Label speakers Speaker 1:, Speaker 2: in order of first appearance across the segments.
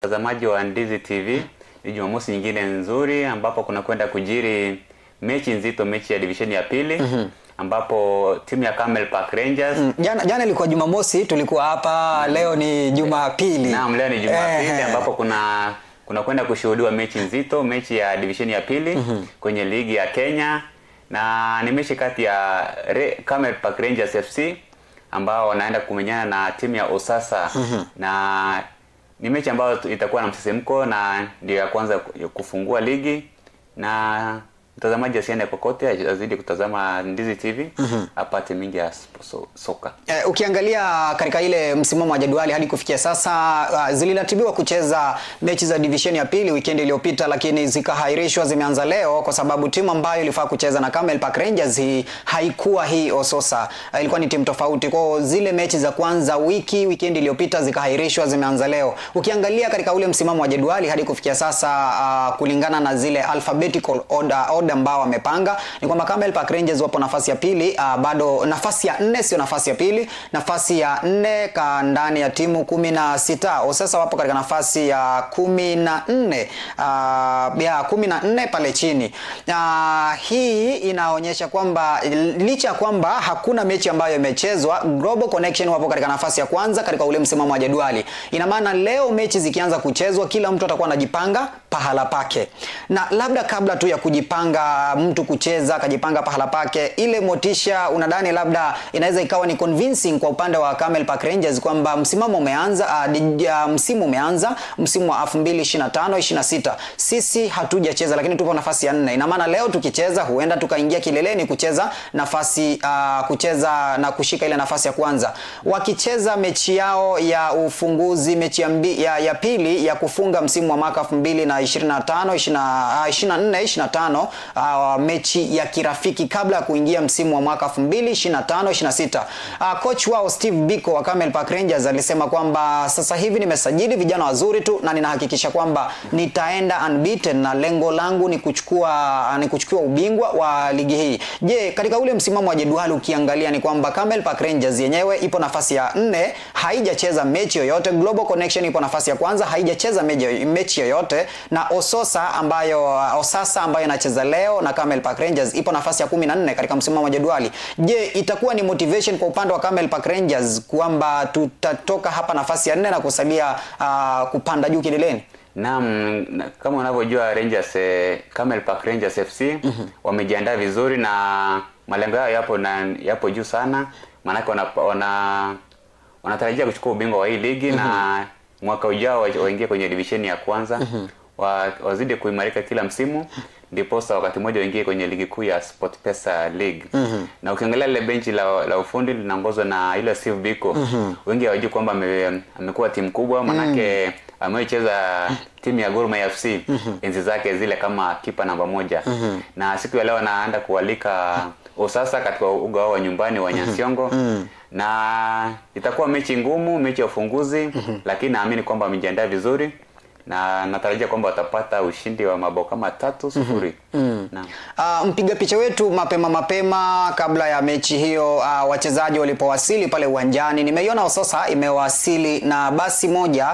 Speaker 1: Watazamaji wa Ndizi TV, ni Jumamosi nyingine nzuri ambapo kuna kwenda kujiri mechi nzito, mechi ya division ya pili ambapo timu ya Camel Park Rangers
Speaker 2: jana ilikuwa Jumamosi, tulikuwa hapa. Leo ni Jumapili.
Speaker 1: Naam, leo ni Jumapili ambapo kuna kwenda kushuhudiwa mechi nzito, mechi ya division ya pili kwenye ligi ya Kenya, na ni mechi kati ya Camel Park Rangers FC ambao wanaenda kumenyana na timu ya Osasa na ni mechi ambayo itakuwa na msisimko na ndio ya kwanza kufungua ligi, na mtazamaji asiende kokote, azidi kutazama Ndizi TV apate mingi ya soka.
Speaker 2: Ukiangalia katika ile msimamo wa jadwali hadi kufikia sasa, ziliratibiwa kucheza mechi za division ya pili weekend iliyopita, lakini zikahairishwa, zimeanza leo kwa sababu timu ambayo ilifaa kucheza na Camel Park Rangers haikuwa hii Osasa, ilikuwa ni timu tofauti. Kwa zile mechi za kwanza weekend iliyopita zikahairishwa, zimeanza leo. Ukiangalia katika ule msimamo wa jadwali hadi kufikia sasa, kulingana na zile alphabetical order ambao wamepanga, ni kwamba Camel Park Rangers wapo nafasi ya pili, bado nafasi ya 4, sio nafasi ya pili, nafasi ya 4 ndani ya timu 16. Sasa wapo katika nafasi ya 14, ya 14 pale chini. Hii inaonyesha kwamba licha kwamba hakuna mechi ambayo imechezwa, Global Connection wapo katika nafasi ya kwanza katika ule msimamo wa jadwali. Ina maana leo mechi zikianza kuchezwa, kila mtu atakuwa anajipanga pahala pake, na labda kabla tu ya kujipanga mtu kucheza akajipanga pahala pake, ile motisha unadhani labda inaweza ikawa ni convincing kwa upande wa Camel Park Rangers kwamba msimamo umeanza, msimu umeanza, msimu wa 2025-26 sisi hatujacheza lakini tupo nafasi ya 4. Ina maana leo tukicheza huenda tukaingia kileleni kucheza nafasi kucheza na kushika ile nafasi ya kwanza. Wakicheza mechi yao ya ufunguzi, mechi ya pili ya kufunga msimu wa mwaka 2025-25 mechi ya kirafiki kabla ya kuingia msimu wa mwaka 2025-26. Coach wao Steve Biko wa Camel Park Rangers alisema kwamba sasa hivi nimesajili vijana wazuri tu na ninahakikisha kwamba nitaenda unbeaten na lengo langu ni kuchukua ubingwa wa ligi hii. Je, katika ule msimamo wa jedwali ukiangalia ni kwamba Camel Park Rangers yenyewe ipo nafasi ya 4, haijacheza mechi yoyote. Global Connection ipo nafasi ya kwanza, haijacheza mechi yoyote, na Osasa ambayo inacheza leo na Camel Park Rangers ipo nafasi ya 14 katika msimamo wa jedwali. Je, itakuwa ni motivation kwa upande wa Camel Park Rangers kwamba tutatoka hapa nafasi ya 4 na kusalia kupanda juu kileleni?
Speaker 1: Naam, kama unavyojua Rangers, Camel Park Rangers FC wamejiandaa vizuri na malengo yao yapo juu sana, maana wanatarajia kuchukua ubingwa wa hii ligi na mwaka ujao waingie kwenye division ya kwanza. Wazidi kuimarika kila msimu ndipo wakati mmoja waingie kwenye ligi kuu ya SportPesa League. Na ukiangalia ile benchi la ufundi linaongozwa na ile Steve Biko, wengi hawajui kwamba amekuwa timu kubwa, manake amecheza timu ya Gor Mahia FC enzi zake zile kama kipa namba 1. Na siku ya leo anaenda kualika Osasa katika uga wao wa nyumbani wa Nyansiongo. Na itakuwa mechi ngumu, mechi ya ufunguzi, lakini naamini kwamba wamejiandaa vizuri na natarajia kwamba watapata ushindi wa mabao kama 3-0.
Speaker 2: Mpiga picha wetu mapema kabla ya mechi hiyo, wachezaji walipowasili pale uwanjani, nimeiona Osasa imewasili na basi moja,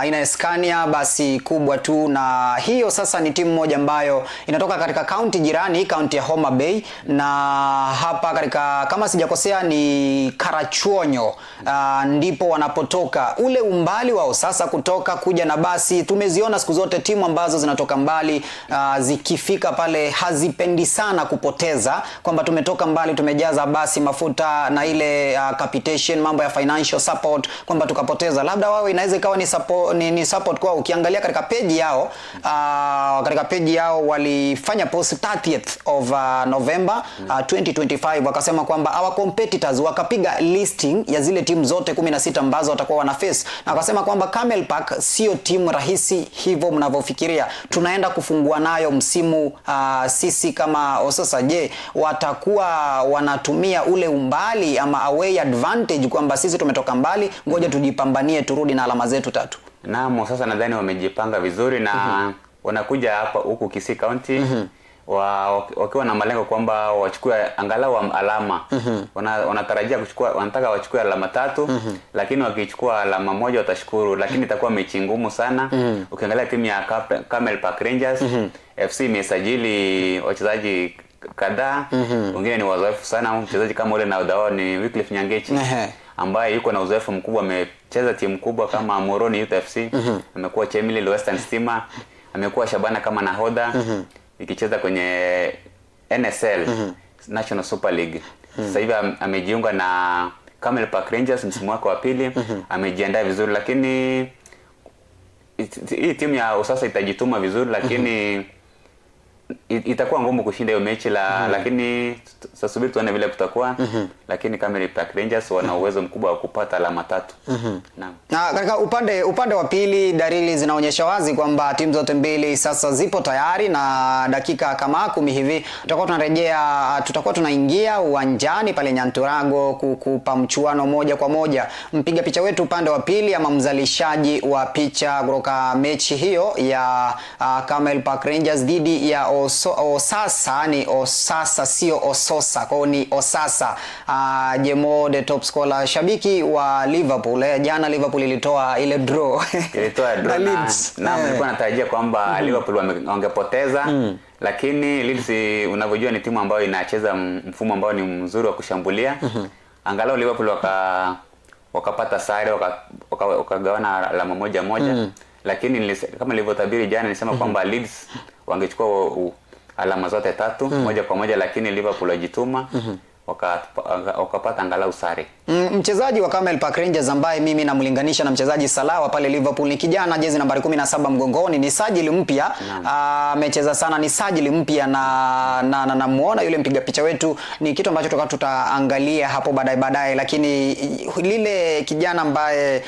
Speaker 2: ina Scania, basi kubwa tu, na hiyo sasa ni timu moja ambayo inatoka katika county jirani, county ya Homa Bay, na hapa katika, kama sijakosea, ni Karachuonyo ndipo wanapotoka. Ule umbali wa Osasa kutoka kuja na basi, tumeziona siku zote timu ambazo zinatoka mbali zikifika pale hazipendi sana kupoteza, kwamba tumetoka mbali tumejaza basi mafuta na ile capitation, mambo ya financial support, kwamba tukapoteza. Labda wao inaweza ikawa ni support kwa. Ukiangalia katika page yao walifanya post 30th of November 2025, wakasema kwamba our competitors, wakapiga listing ya zile timu zote 16 ambazo watakuwa wana face, na wakasema kwamba Camel Park sio timu rahisi hivyo mnavyofikiria, tunaenda kufungua nayo msimu sisi kama Osasa. Je, watakuwa wanatumia ule umbali ama away advantage kwamba sisi tumetoka mbali, ngoja tujipambanie turudi na alama zetu 3?
Speaker 1: Naam, sasa nadhani wamejipanga vizuri na wanakuja hapa huku Kisii County wakiwa na malengo kwamba wachukue angalau alama. Wanatarajia kuchukua, wanataka wachukue alama 3, lakini wakichukua alama 1 watashukuru, lakini itakuwa mechi ngumu sana. Ukiangalia timu ya Camel Park Rangers FC imesajili wachezaji kadhaa, wengine ni wazoefu sana. Mchezaji kama ule na udao ni Wycliffe Nyangechi ambaye yuko na uzoefu mkubwa, amecheza timu kubwa kama Moroni Youth FC, amekuwa Chemelil Western Stima, amekuwa Shabana kama nahodha ikicheza kwenye NSL National Super League. Sasa hivi amejiunga na Camel Park Rangers msimu wake wa pili, amejiandaa vizuri, lakini hii timu ya Usasa itajituma vizuri, lakini itakuwa ngumu kushinda hiyo mechi lakini subiri tuone vile kutakuwa. Lakini Camel Park Rangers wana uwezo mkubwa wa kupata alama 3. Naam.
Speaker 2: Na katika upande wa pili dalili zinaonyesha wazi kwamba timu zote mbili sasa zipo tayari, na dakika kama 10 hivi tutakuwa tunaingia uwanjani pale Nyanturago kukupa mchuano moja kwa moja. Mpiga picha wetu upande wa pili ama mzalishaji wa picha kutoka mechi hiyo ya Camel Park Rangers dhidi ya Osasa, ni Osasa sio Ososa, kwa ni Osasa. Jemo the top scorer, shabiki wa Liverpool. Jana Liverpool ilitoa ile draw
Speaker 1: na Leeds. Nilikuwa natarajia kwamba Liverpool wangepoteza, lakini Leeds unavyojua ni timu ambayo inacheza mfumo ambao ni mzuri wa kushambulia. Angalau Liverpool wakapata sare, wakagawana alama 1-1. Lakini kama nilivyotabiri jana nilisema kwamba Leeds wangechukua alama zote 3 moja kwa moja, lakini Liverpool wajituma wakapata angalau sare.
Speaker 2: Mchezaji wa Camel Park Rangers ambaye mimi namlinganisha na mchezaji Salah pale Liverpool ni kijana jezi nambari 17 mgongoni, ni sajili mpya, amecheza sana, ni sajili mpya, na namuona yule mpiga picha wetu, ni kitu ambacho tutaangalia hapo baadaye, lakini lile kijana ambaye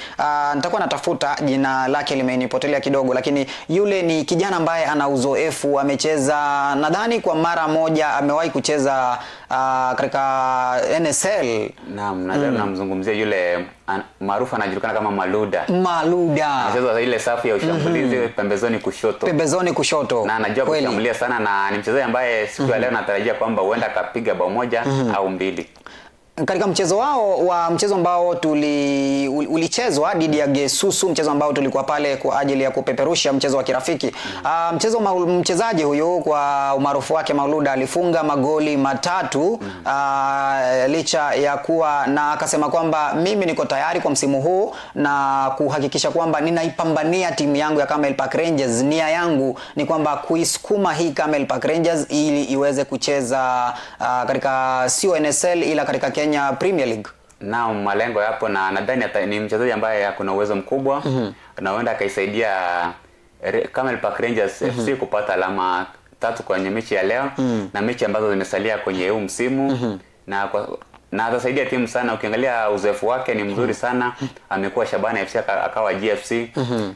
Speaker 2: nitakuwa natafuta jina lake limenipotelea kidogo, lakini yule ni kijana ambaye ana uzoefu, amecheza nadhani kwa mara moja, amewahi kucheza katika NSL.
Speaker 1: Naam, namzungumzia yule maarufu anajulikana kama Maluda. Anacheza ile safu ya ushambulizi pembezoni kushoto. Na anajua kushambulia sana, na ni mchezaji ambaye siku ya leo natarajia kwamba huenda akapiga bao 1 au 2.
Speaker 2: Katika mchezo ambao ulichezwa dhidi ya Gesusu, mchezo ambao tulikuwa pale kwa ajili ya kupeperusha mchezo wa kirafiki. Mchezaji huyu kwa umaarufu wake Mauluda alifunga magoli 3 licha ya kuwa na akasema kwamba mimi niko tayari kwa msimu huu na kuhakikisha kwamba ninaipambania timu yangu ya Camel Park Rangers. Nia yangu ni kwamba kuisukuma hii Camel Park Rangers ili iweze kucheza katika sio NSL ila katika Kenya Premier League.
Speaker 1: Naam, malengo yapo, na nadhani ni mchezaji ambaye akona uwezo mkubwa na huenda akaisaidia Camel Park Rangers FC kupata alama 3 kwenye mechi ya leo na mechi ambazo zimesalia kwenye huu msimu, na atasaidia timu sana. Ukiangalia uzoefu wake ni mzuri sana, amekuwa Shabana FC akawa GFC,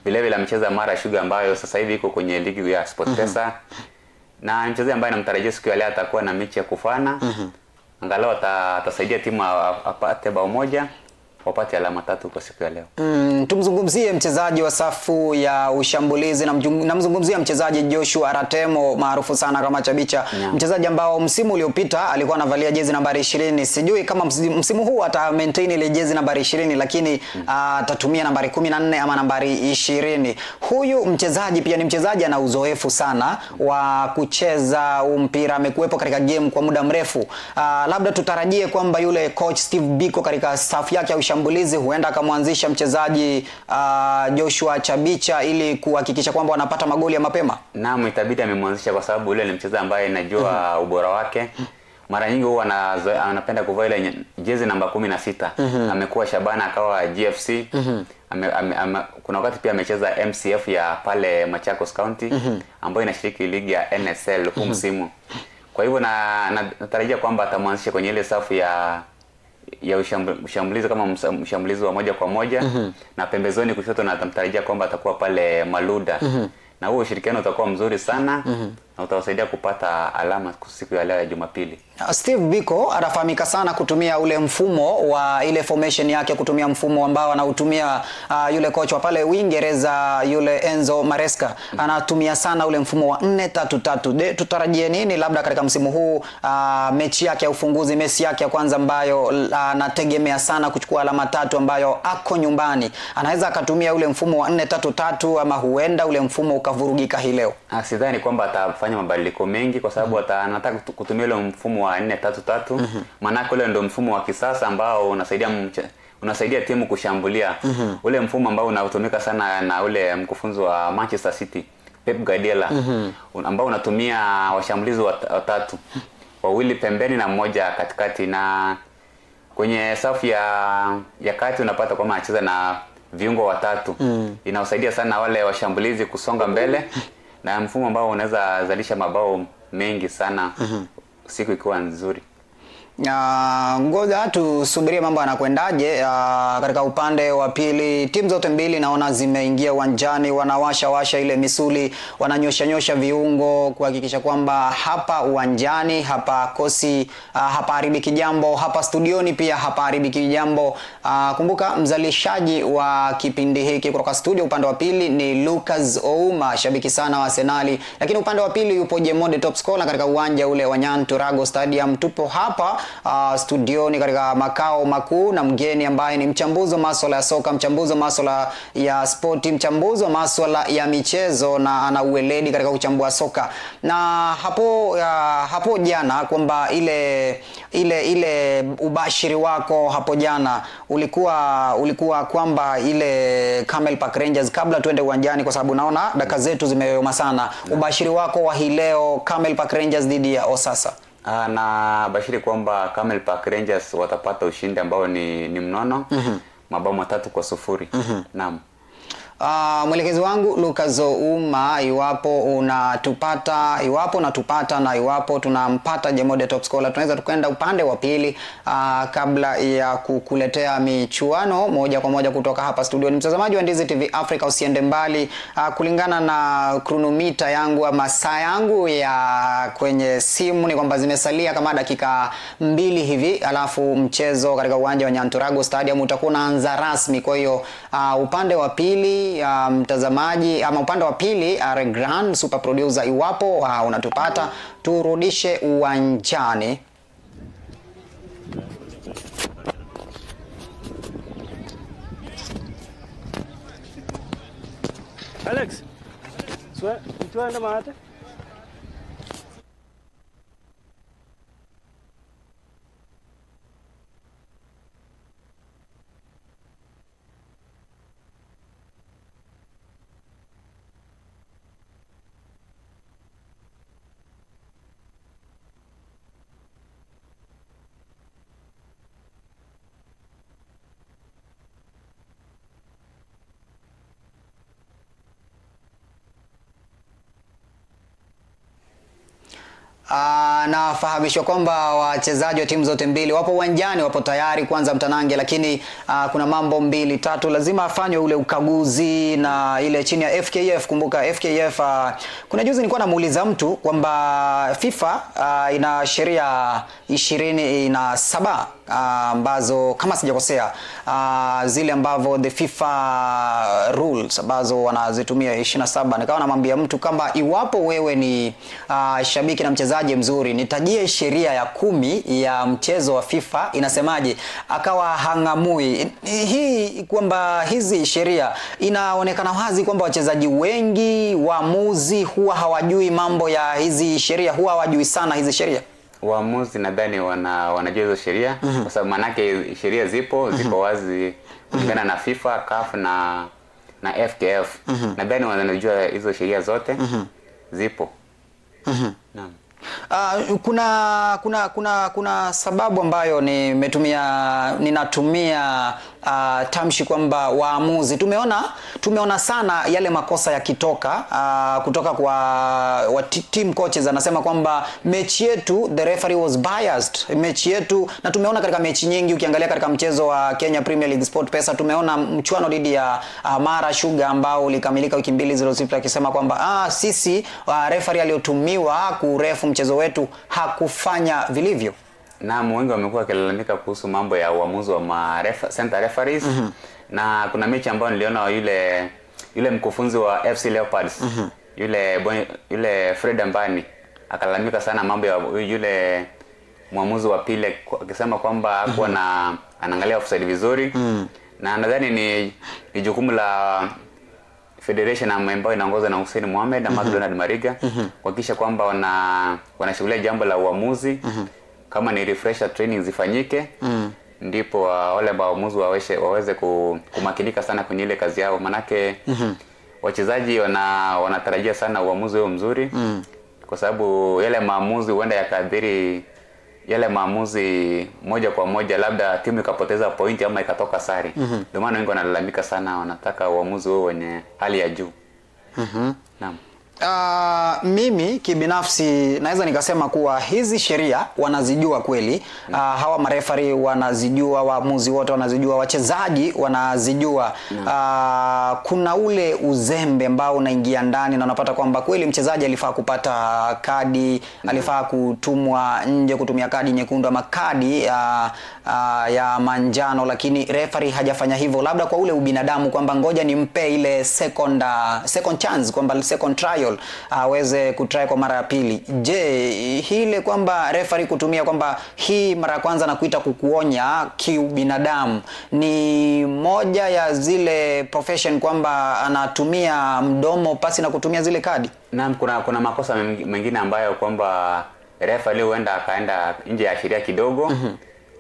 Speaker 1: vile vile amecheza Mara Sugar ambayo sasa hivi iko kwenye ligi ya SportPesa, na mchezaji ambaye namtarajia siku ya leo atakuwa na mechi ya kufana. Angalau atasaidia timu apate bao 1, wapate alama 3 kwa siku ya leo.
Speaker 2: Tumzungumzie mchezaji wa safu ya ushambulizi, namzungumzia mchezaji Joshua Aratemo maarufu sana kama Chabicha. Mchezaji ambao msimu uliopita alikuwa anavalia jezi nambari 20. Sijui kama msimu huu ata maintain ile jezi nambari 20, lakini atatumia nambari 14 ama nambari 20. Huyu mchezaji pia ni mchezaji ana uzoefu sana wa kucheza mpira, amekuwepo katika game kwa muda mrefu. Labda tutarajie kwamba yule coach Steve Biko katika safu yake ya ushambulizi huenda akamwanzisha mchezaji Joshua Chabicha ili kuhakikisha kwamba wanapata magoli ya mapema.
Speaker 1: Naam, itabidi amemwanzisha kwa sababu yule ni mchezaji ambaye najua ubora wake. Mara nyingi huwa anapenda kuvaa ile jezi namba 16. Amekuwa Shabana akawa GFC. Kuna wakati pia amecheza MCF ya pale Machakos County ambayo inashiriki ligi ya NSL huu msimu. Kwa hivyo natarajia kwamba atamwanzisha kwenye ile safu ya ushambulizi kama mshambulizi wa moja kwa moja, na pembezoni kushoto na atamtarajia kwamba atakuwa pale Maluda. Na huo ushirikiano utakuwa mzuri sana na utawasaidia kupata alama siku ya leo ya Jumapili.
Speaker 2: Steve Biko anafahamika sana kutumia ule mfumo wa ile formation yake, kutumia mfumo ambao anautumia yule coach wa pale Uingereza yule Enzo Maresca. Anatumia sana ule mfumo wa 4-3-3. Tutarajie nini labda katika msimu huu, mechi yake ya ufunguzi, mechi yake ya kwanza ambayo anategemea sana kuchukua alama 3 ambayo ako nyumbani. Anaweza akatumia ule mfumo wa 4-3-3 ama huenda ule mfumo ukavurugika hii leo?
Speaker 1: Sidhani kwamba atafanya mabadiliko mengi kwa sababu anataka kutumia ule mfumo wa 4-3-3. Maana ule ndio mfumo wa kisasa ambao unasaidia timu kushambulia. Ule mfumo ambao unatumika sana na ule mkufunzi wa Manchester City Pep Guardiola, ambao unatumia washambulizi watatu, wawili pembeni na mmoja katikati, na kwenye safu ya kati unapata kwamba anacheza na viungo watatu. Inausaidia sana wale washambulizi kusonga mbele, na mfumo ambao unaweza zalisha mabao mengi sana siku ikiwa nzuri.
Speaker 2: Ngoja tusubirie mambo yanakwendaje. Katika upande wa pili, timu zote mbili naona zimeingia uwanjani, wanawasha ile misuli, wananyosha viungo kuhakikisha kwamba hapa uwanjani hapa kosi hapa haribiki jambo, hapa studioni pia hapa haribiki jambo. Kumbuka mzalishaji wa kipindi hiki kutoka studio upande wa pili ni Lucas Ouma, shabiki sana wa Arsenal, lakini upande wa pili yupo Jemonde top scorer katika uwanja ule wa Nyantorago Stadium. Tupo hapa studioni katika makao makuu na mgeni ambaye ni mchambuzi wa masuala ya soka, mchambuzi wa masuala ya spoti, mchambuzi wa masuala ya michezo, na ana ueledi katika kuchambua soka. Na hapo jana kwamba ile ubashiri wako hapo jana ulikuwa kwamba ile Camel Park Rangers, kabla tuende uwanjani kwa sababu naona dakika zetu zimeyoyoma sana, ubashiri wako wa hii leo Camel Park Rangers dhidi ya Osasa?
Speaker 1: Na bashiri kwamba Camel Park Rangers watapata ushindi ambao ni mnono, mabao 3-0. Naam.
Speaker 2: Mwelekezi wangu Lucas Ouma, iwapo unatupata na iwapo tunampata Jemonde top scorer, tunaweza tukaenda upande wa pili kabla ya kukuletea michuano moja kwa moja kutoka hapa studio. Ni mtazamaji wa Ndizi TV Africa, usiende mbali. Kulingana na chronometer yangu ama saa yangu ya kwenye simu ni kwamba zimesalia kama dakika 2 hivi, alafu mchezo katika uwanja wa Nyantorago Stadium utakuwa unaanza rasmi. Kwa hiyo upande wa pili mtazamaji ama upande wa pili Grand super producer, iwapo unatupata turudishe uwanjani.
Speaker 3: Alex, tuende mahali.
Speaker 2: Nafahamishwa kwamba wachezaji wa timu zote mbili wapo uwanjani, wapo tayari kuanza mtanange, lakini kuna mambo 2-3 lazima afanywe ule ukaguzi na ile chini ya FKF. Kumbuka FKF, kuna juzi nilikuwa namuuliza mtu kwamba FIFA ina sheria 27 ambazo kama sijakosea, zile ambavyo the FIFA rules ambazo wanazitumia 27. Nikawa namwambia mtu kama iwapo wewe ni shabiki na mchezaji mzuri, nitajie sheria ya 10 ya mchezo wa FIFA inasemaje. Akawa hangamui hii kwamba hizi sheria, inaonekana wazi kwamba wachezaji wengi, waamuzi huwa hawajui mambo ya hizi sheria, huwa hawajui sana hizi sheria.
Speaker 1: Waamuzi nadhani wanajua hizo sheria kwa sababu manake sheria zipo wazi kulingana na FIFA, CAF na FKF. Nadhani wanajua hizo sheria zote zipo. Naam.
Speaker 2: Kuna sababu ambayo ninatumia tamshi kwamba waamuzi tumeona sana yale makosa yakitoka kutoka kwa team coaches. Anasema kwamba mechi yetu the referee was biased, mechi yetu, na tumeona katika mechi nyingi. Ukiangalia katika mchezo wa Kenya Premier League SportPesa tumeona mchuano dhidi ya Mara Sugar ambao ulikamilika wiki 2 zilizopita, akisema kwamba sisi referee aliyotumiwa kurefu mchezo wetu hakufanya vilivyo.
Speaker 1: Naam, wengi wamekuwa wakilalamika kuhusu mambo ya uamuzi wa center referees. Na kuna mechi ambayo niliona yule mkufunzi wa FC Leopards, yule Fred Ambani akalalamika sana mambo ya yule muamuzi wa pili, akisema kwamba hakuwa anaangalia offside vizuri. Na nadhani ni jukumu la Federation ambayo inaongozwa na Hussein Mohamed na McDonald Mariga kuhakikisha kwamba wanashughulikia jambo la uamuzi. Kama ni refresher training zifanyike, ndipo wale waamuzi waweze kumakinika sana kwenye ile kazi yao, manake wachezaji wanatarajia sana uamuzi huo mzuri, kwa sababu yale maamuzi huenda yakadhiri yale maamuzi moja kwa moja, labda timu ikapoteza pointi ama ikatoka sare. Ndio maana wengi wanalalamika sana, wanataka uamuzi huo wenye hali ya juu. Naam.
Speaker 2: Mimi kibinafsi naweza nikasema kuwa hizi sheria wanazijua kweli. Hawa marefari wanazijua, waamuzi wote wanazijua, wachezaji wanazijua. Kuna ule uzembe ambao unaingia ndani, na unapata kwamba kweli mchezaji alifaa kupata kadi, alifaa kutumwa nje kutumia kadi nyekundu ama kadi ya manjano, lakini referee hajafanya hivyo, labda kwa ule ubinadamu kwamba ngoja nimpe ile second chance, kwamba second trial aweze kutry kwa mara ya pili. Je, hile kwamba referee kutumia kwamba hii mara ya kwanza na kuita kukuonya kiubinadamu ni moja ya zile profession kwamba anatumia mdomo pasi na kutumia zile kadi?
Speaker 1: Naam, kuna makosa mengine ambayo kwamba referee huenda akaenda nje ya sheria kidogo,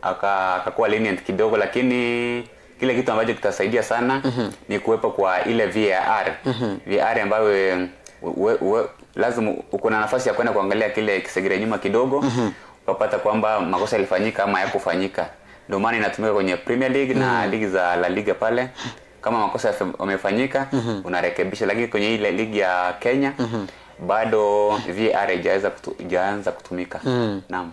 Speaker 1: akakuwa lenient kidogo, lakini kile kitu ambacho kitasaidia sana ni kuwepo kwa ile VAR. VAR ambayo lazima uko na nafasi ya kwenda kuangalia kile kisegere nyuma kidogo, ukapata kwamba makosa yalifanyika ama hayakufanyika. Ndio maana inatumika kwenye Premier League na ligi za La Liga pale. Kama makosa yamefanyika, unarekebisha, lakini kwenye ile ligi ya Kenya bado VAR haijaanza kutumika. Naam.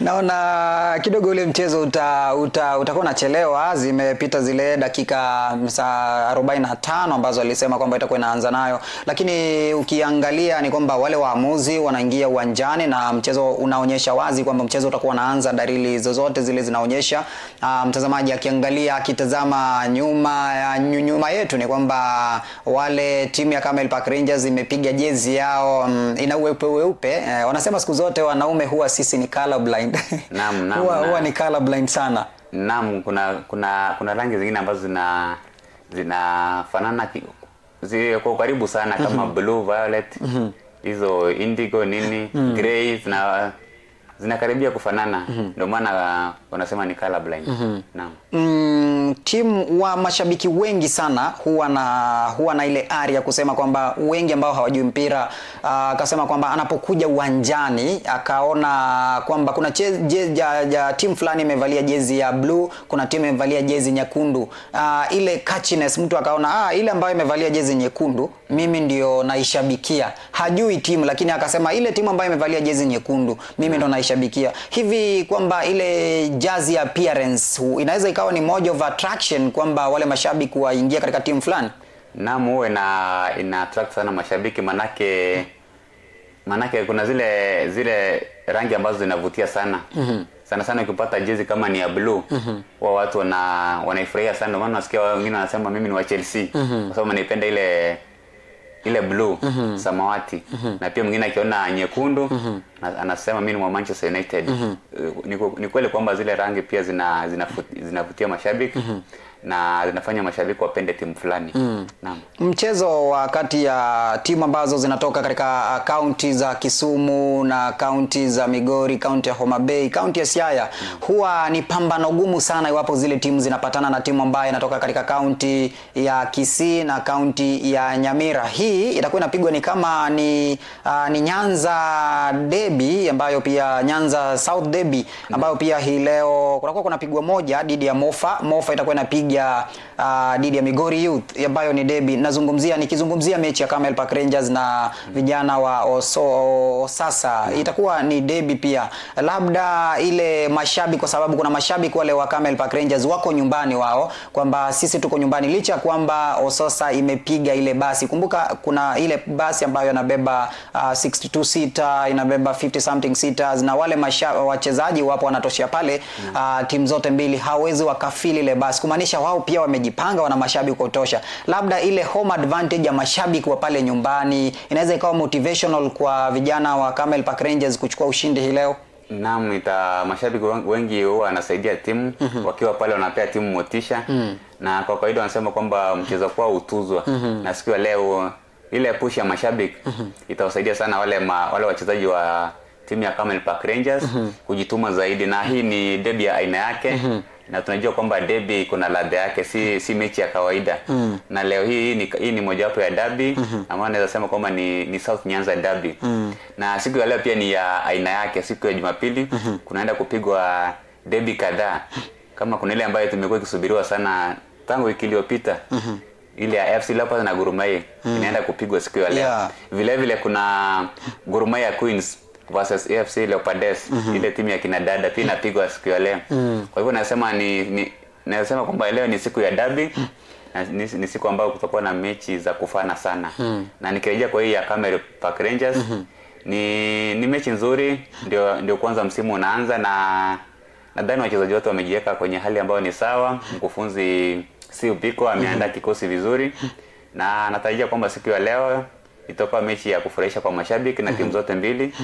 Speaker 2: Naona kidogo ule mchezo utakuwa unachelewa. Zimepita zile dakika 45 ambazo alisema kwamba itakuwa inaanza nayo, lakini ukiangalia ni kwamba wale waamuzi wanaingia uwanjani na mchezo unaonyesha wazi kwamba mchezo utakuwa unaanza. Dalili zozote zile zinaonyesha, mtazamaji akiangalia, akitazama nyuma yetu ni kwamba wale timu ya Camel Park Rangers imepiga jezi yao ina weupe. Wanasema siku zote wanaume huwa sisi ni color blind.
Speaker 1: Naam.
Speaker 2: huwa ni color blind sana.
Speaker 1: Naam, kuna rangi zingine ambazo zinafanana kwa karibu sana, kama blue, violet, hizo indigo nini, grey, zinakaribia kufanana. Ndio maana wanasema ni color blind. Naam.
Speaker 2: Timu wa mashabiki wengi sana huwa na ile ari ya kusema kwamba wengi ambao hawajui mpira, akasema kwamba anapokuja uwanjani akaona kwamba kuna timu fulani imevalia jezi ya blue, kuna timu imevalia jezi nyekundu, ile catchiness, mtu akaona ile ambayo imevalia jezi nyekundu mimi ndio naishabikia. Hajui timu, lakini akasema ile timu ambayo imevalia jezi nyekundu mimi ndio naishabikia. Hivi kwamba ile jazzy appearance inaweza ikawa ni moja of attraction kwamba wale mashabiki waingia katika timu fulani.
Speaker 1: Naam, huwa ina attract sana mashabiki, manake kuna zile rangi ambazo zinavutia sana. Sana ukipata jezi kama ni ya blue, watu wanaifurahia sana. Maana nasikia wengine wanasema mimi ni wa Chelsea kwa sababu naipenda ile blue, samawati. Na pia mwingine akiona nyekundu anasema mimi ni wa Manchester United. Ni kweli kwamba zile rangi pia zinavutia mashabiki. na zinafanya mashabiki wapende timu fulani. Naam.
Speaker 2: Mchezo wa kati ya timu ambazo zinatoka katika kaunti za Kisumu na kaunti za Migori, kaunti ya Homa Bay, kaunti ya Siaya, huwa ni pambano gumu sana iwapo zile timu zinapatana na timu ambayo inatoka katika kaunti ya Kisii na kaunti ya Nyamira. Hii itakuwa inapigwa ni kama ni Nyanza Derby, ambayo pia Nyanza South Derby, ambayo pia hii leo kutakuwa kunapigwa moja dhidi ya Mofa itakuwa inapiga dhidi ya Migori Youth, ambayo ni derby. Nikizungumzia mechi ya Camel Park Rangers na vijana wa Osasa, itakuwa ni derby pia. Labda ile mashabiki, kwa sababu kuna mashabiki wale wa Camel Park Rangers wako nyumbani wao, kwamba sisi tuko nyumbani licha kwamba Osasa imepiga ile basi. Kumbuka kuna ile basi ambayo inabeba 62 seater, inabeba 50 something seaters, na wale wachezaji wapo wanatoshia pale. Timu zote mbili hawezi wakafili ile basi, kumaanisha wao pia wamejipanga, wana mashabiki kutosha. Labda ile home advantage ya mashabiki wa pale nyumbani inaweza ikawa motivational kwa vijana wa Camel Park Rangers kuchukua ushindi hii leo.
Speaker 1: Naam, mashabiki wengi huwa wanasaidia timu wakiwa pale, wanapea timu motisha. Na kwa kawaida wanasema kwamba mchezo kwao utuzwa. Na siku ya leo ile push ya mashabiki itawasaidia sana wale wachezaji wa timu ya Camel Park Rangers kujituma zaidi, na hii ni derby ya aina yake. Na tunajua kwamba derby kuna ladha yake, si mechi ya kawaida. Na leo hii ni mojawapo ya derby ambayo naweza sema kwamba ni South Nyanza Derby. Na siku ya leo pia ni ya aina yake. Siku ya Jumapili kunaenda kupigwa derby kadhaa. Kama kuna ile ambayo tumekuwa ikisubiriwa sana tangu wiki iliyopita, ile ya FC Leopards na Gor Mahia inaenda kupigwa siku ya leo. Vile vile kuna Gor Mahia Queens versus AFC Leopards, ile timu ya kina dada pia inapigwa siku ya leo. Kwa hivyo nasema kwamba leo ni siku ya derby, na ni siku ambayo kutakuwa na mechi za kufana sana. Na nikirejea kwa hii ya Camel Park Rangers, ni mechi nzuri, ndio kwanza msimu unaanza, na nadhani wachezaji wote wamejiweka kwenye hali ambayo ni sawa. Mkufunzi Steve Biko ameandaa kikosi vizuri, na natarajia kwamba siku ya leo itakuwa mechi ya kufurahisha kwa mashabiki na timu zote mbili,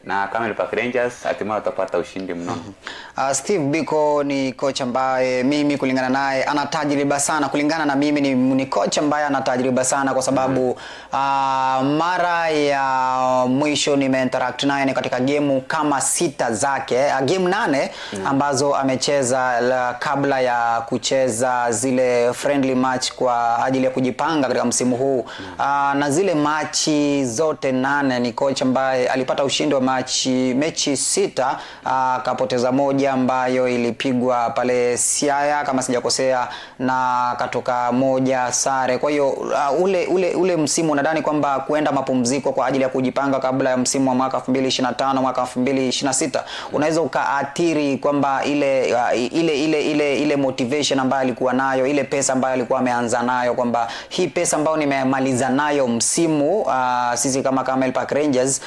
Speaker 1: na Camel Park Rangers hatimaye watapata ushindi mnono.
Speaker 2: Steve Biko ni kocha ambaye mimi kulingana naye ana tajriba sana. Kulingana na mimi ni kocha ambaye ana tajriba sana, kwa sababu mara ya mwisho nimeinteract naye ni katika game kama 6 zake, game 8 ambazo amecheza kabla ya kucheza zile friendly match kwa ajili ya kujipanga katika msimu huu. Na zile machi zote 8 ni kocha ambaye alipata ushindi wa mechi 6, akapoteza moja ambayo ilipigwa pale Siaya kama sijakosea, na katoka moja sare. Kwa hiyo ule msimu nadhani kwamba kuenda mapumziko kwa ajili ya kujipanga kabla ya msimu wa mwaka 2025 mwaka 2026 unaweza ukaathiri kwamba ile motivation ambayo alikuwa nayo, ile pesa ambayo alikuwa ameanza nayo, kwamba hii pesa ambayo nimemaliza nayo msimu, sisi kama Camel Park Rangers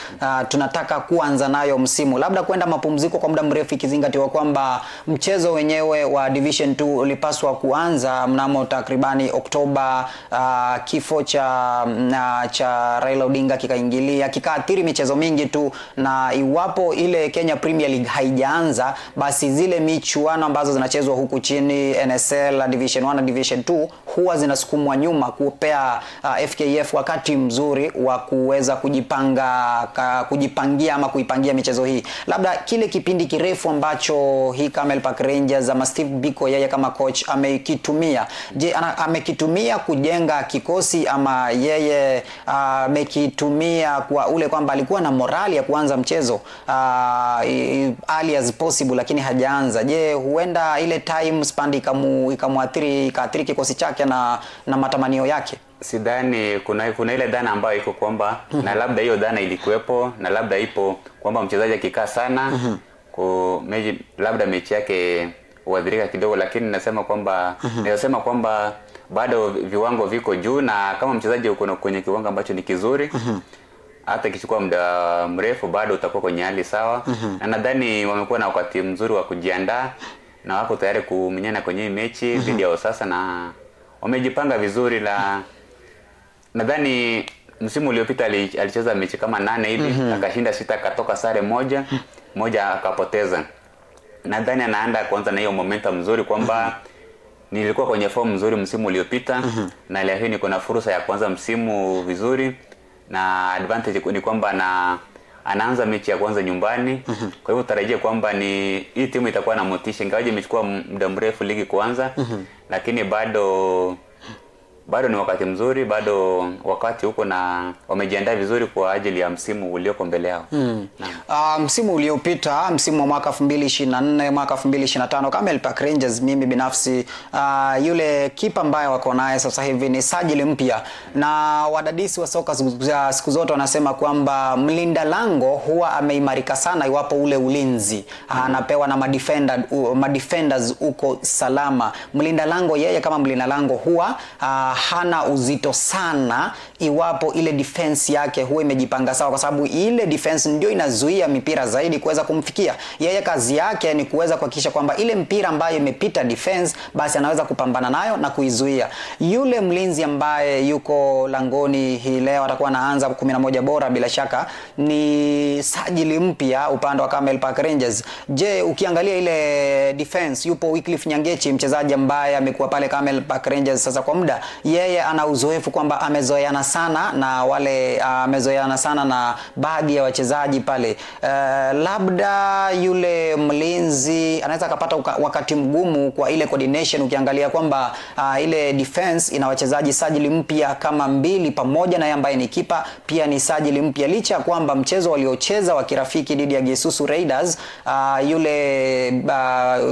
Speaker 2: tunataka kuanza nayo msimu, labda kwenda mapumziko kwa muda mrefu, ikizingatiwa kwamba mchezo wenyewe wa Division 2 ulipaswa kuanza mnamo takribani Oktoba. Kifo cha Raila Odinga kikaingilia, kikaathiri michezo mingi tu, na iwapo ile Kenya Premier League haijaanza, basi zile michuano ambazo zinachezwa huku chini, NSL Division 1 na Division 2, huwa zinasukumwa nyuma, kupea FKF wakati mzuri wa kuweza kujipangia ama kuipangia michezo hii. Labda kile kipindi kirefu ambacho hii Camel Park Rangers ama Steve Biko yeye kama coach amekitumia, je, amekitumia kujenga kikosi, ama yeye amekitumia kwa ule kwamba alikuwa na morali ya kuanza mchezo early as possible lakini hajaanza? Je, huenda ile time span ikamuathiri kikosi chake na matamanio yake?
Speaker 1: Sidhani kuna ile dhana ambayo iko kwamba na labda hiyo dhana ilikuwepo, na labda ipo kwamba mchezaji akikaa sana labda mechi yake huadhirika kidogo, lakini nasema kwamba bado viwango viko juu, na kama mchezaji uko kwenye kiwango ambacho ni kizuri, hata kichukua muda mrefu bado utakuwa kwenye hali sawa. Na nadhani wamekuwa na wakati mzuri wa kujiandaa, na wako tayari kumenyana kwenye mechi dhidi ya Osasa, na wamejipanga vizuri. Nadhani msimu uliopita alicheza mechi kama 8 hivi, akashinda 6, akatoka sare moja akapoteza. Nadhani anaanza kuanza na hiyo momentum mzuri kwamba nilikuwa kwenye form nzuri msimu uliopita na leo hii niko na fursa ya kuanza msimu vizuri, na advantage ni kwamba anaanza mechi ya kwanza nyumbani. Kwa hivyo tarajia kwamba hii timu itakuwa na motisha, ingawaje imechukua muda mrefu ligi kuanza, lakini bado ni wakati mzuri, bado wakati huko na wamejiandaa vizuri kwa ajili ya msimu ulioko mbele yao.
Speaker 2: Msimu uliopita, msimu wa mwaka 2024 mwaka 2025, Camel Park Rangers, mimi binafsi yule kipa ambaye wako naye sasa hivi ni sajili mpya, na wadadisi wa soka siku zote wanasema kwamba mlinda lango huwa ameimarika sana iwapo ule ulinzi anapewa na madefenders uko salama. Mlinda lango yeye kama mlinda lango huwa hana uzito sana iwapo ile defense yake huwa imejipanga sawa, kwa sababu ile defense ndio inazuia mipira zaidi kuweza kumfikia yeye. Kazi yake ni kuweza kuhakikisha kwamba ile mpira ambayo imepita defense basi anaweza kupambana nayo na kuizuia. Yule mlinzi ambaye yuko langoni hii leo atakuwa anaanza 11 bora, bila shaka ni sajili mpya upande wa Camel Park Rangers. Je, ukiangalia ile defense, yupo Wycliffe Nyangechi, mchezaji ambaye amekuwa pale Camel Park Rangers sasa kwa muda. Yeye ana uzoefu kwamba amezoeana sana na baadhi ya wachezaji pale. Labda yule mlinzi anaweza kupata wakati mgumu kwa ile coordination, ukiangalia kwamba ile defense ina wachezaji sajili mpya kama 2 pamoja na yeye ambaye ni kipa pia ni sajili mpya, licha kwamba mchezo waliocheza wa kirafiki dhidi ya Gesusu Raiders, yule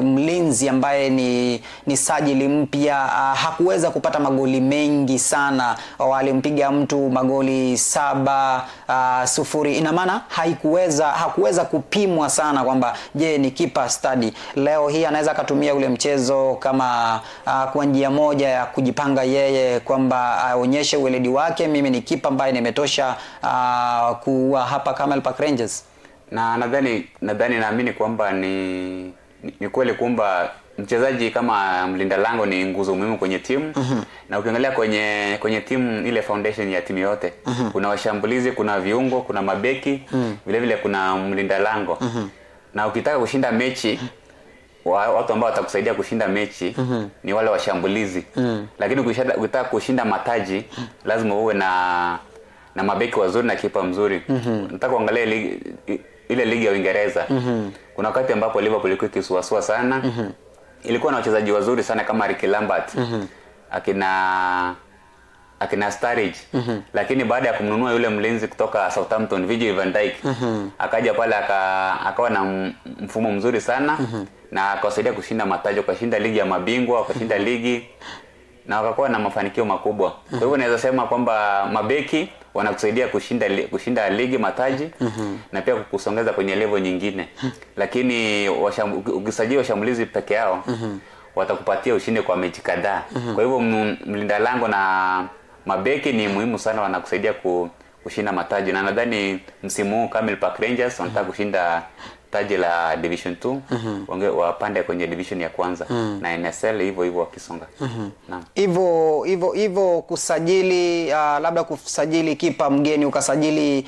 Speaker 2: mlinzi ambaye ni sajili mpya hakuweza kupata magoli mengi sana. Walimpiga mtu magoli 7-0. Ina maana hakuweza kupimwa sana kwamba je ni kipa study. Leo hii anaweza kutumia ule mchezo kama kwa njia moja ya kujipanga yeye kwamba aonyeshe weledi wake, mimi ni kipa ambaye nimetosha kuwa hapa Camel Park Rangers.
Speaker 1: Na naamini kwamba ni kweli kwamba mchezaji kama mlinda lango ni nguzo muhimu kwenye timu. Na ukiangalia kwenye timu ile foundation ya timu yote, kuna washambulizi, kuna viungo, kuna mabeki, vile vile kuna mlinda lango. Na ukitaka kushinda mechi, watu ambao watakusaidia kushinda mechi ni wale washambulizi. Lakini ukitaka kushinda mataji lazima uwe na mabeki wazuri na kipa mzuri. Nataka kuangalia ile ligi ya Uingereza. Kuna wakati ambapo Liverpool ilikuwa ikisuasua sana. Ilikuwa na wachezaji wazuri sana kama Ricky Lambert, akina Sturridge, lakini baada ya kumnunua yule mlinzi kutoka Southampton, Virgil van Dijk, akaja pale akawa na mfumo mzuri sana, na akawasaidia kushinda mataji, akashinda ligi ya mabingwa, akashinda ligi, na wakakuwa na mafanikio makubwa. Kwa hivyo naweza sema kwamba mabeki wanakusaidia kushinda ligi, mataji, na pia kukusongeza kwenye level nyingine. Lakini ukisajili washambulizi peke yao watakupatia ushindi kwa mechi kadhaa. Kwa hivyo mlinda lango na mabeki ni muhimu sana, wanakusaidia kushinda mataji. Na nadhani msimu huu Camel Park Rangers wanataka kushinda taji la Division 2, wapande kwenye division ya kwanza, na NSL hivyo wakisonga. Naam.
Speaker 2: Hivyo kusajili labda kusajili kipa mgeni, ukasajili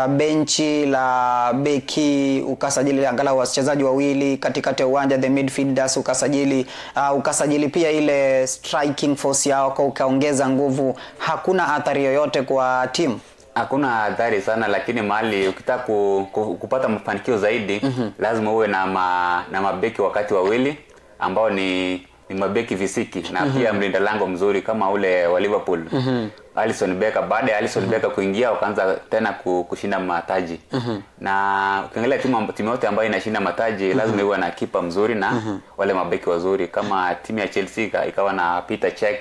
Speaker 2: benchi la beki, ukasajili angalau wachezaji wawili katikati ya uwanja, the midfielders, ukasajili pia ile striking force yao, ukaongeza nguvu. Hakuna athari yoyote kwa timu?
Speaker 1: Hakuna athari sana, lakini mahali ukitaka kupata mafanikio zaidi, lazima uwe na mabeki wakati wawili ambao ni mabeki visiki, na pia mlinda lango mzuri kama ule wa Liverpool, Alisson Becker. Baada ya Alisson Becker kuingia, wakaanza tena kushinda mataji. Na ukiangalia timu yote ambayo inashinda mataji lazima iwe na kipa mzuri na wale mabeki wazuri. Kama timu ya Chelsea ikawa na Peter Cech,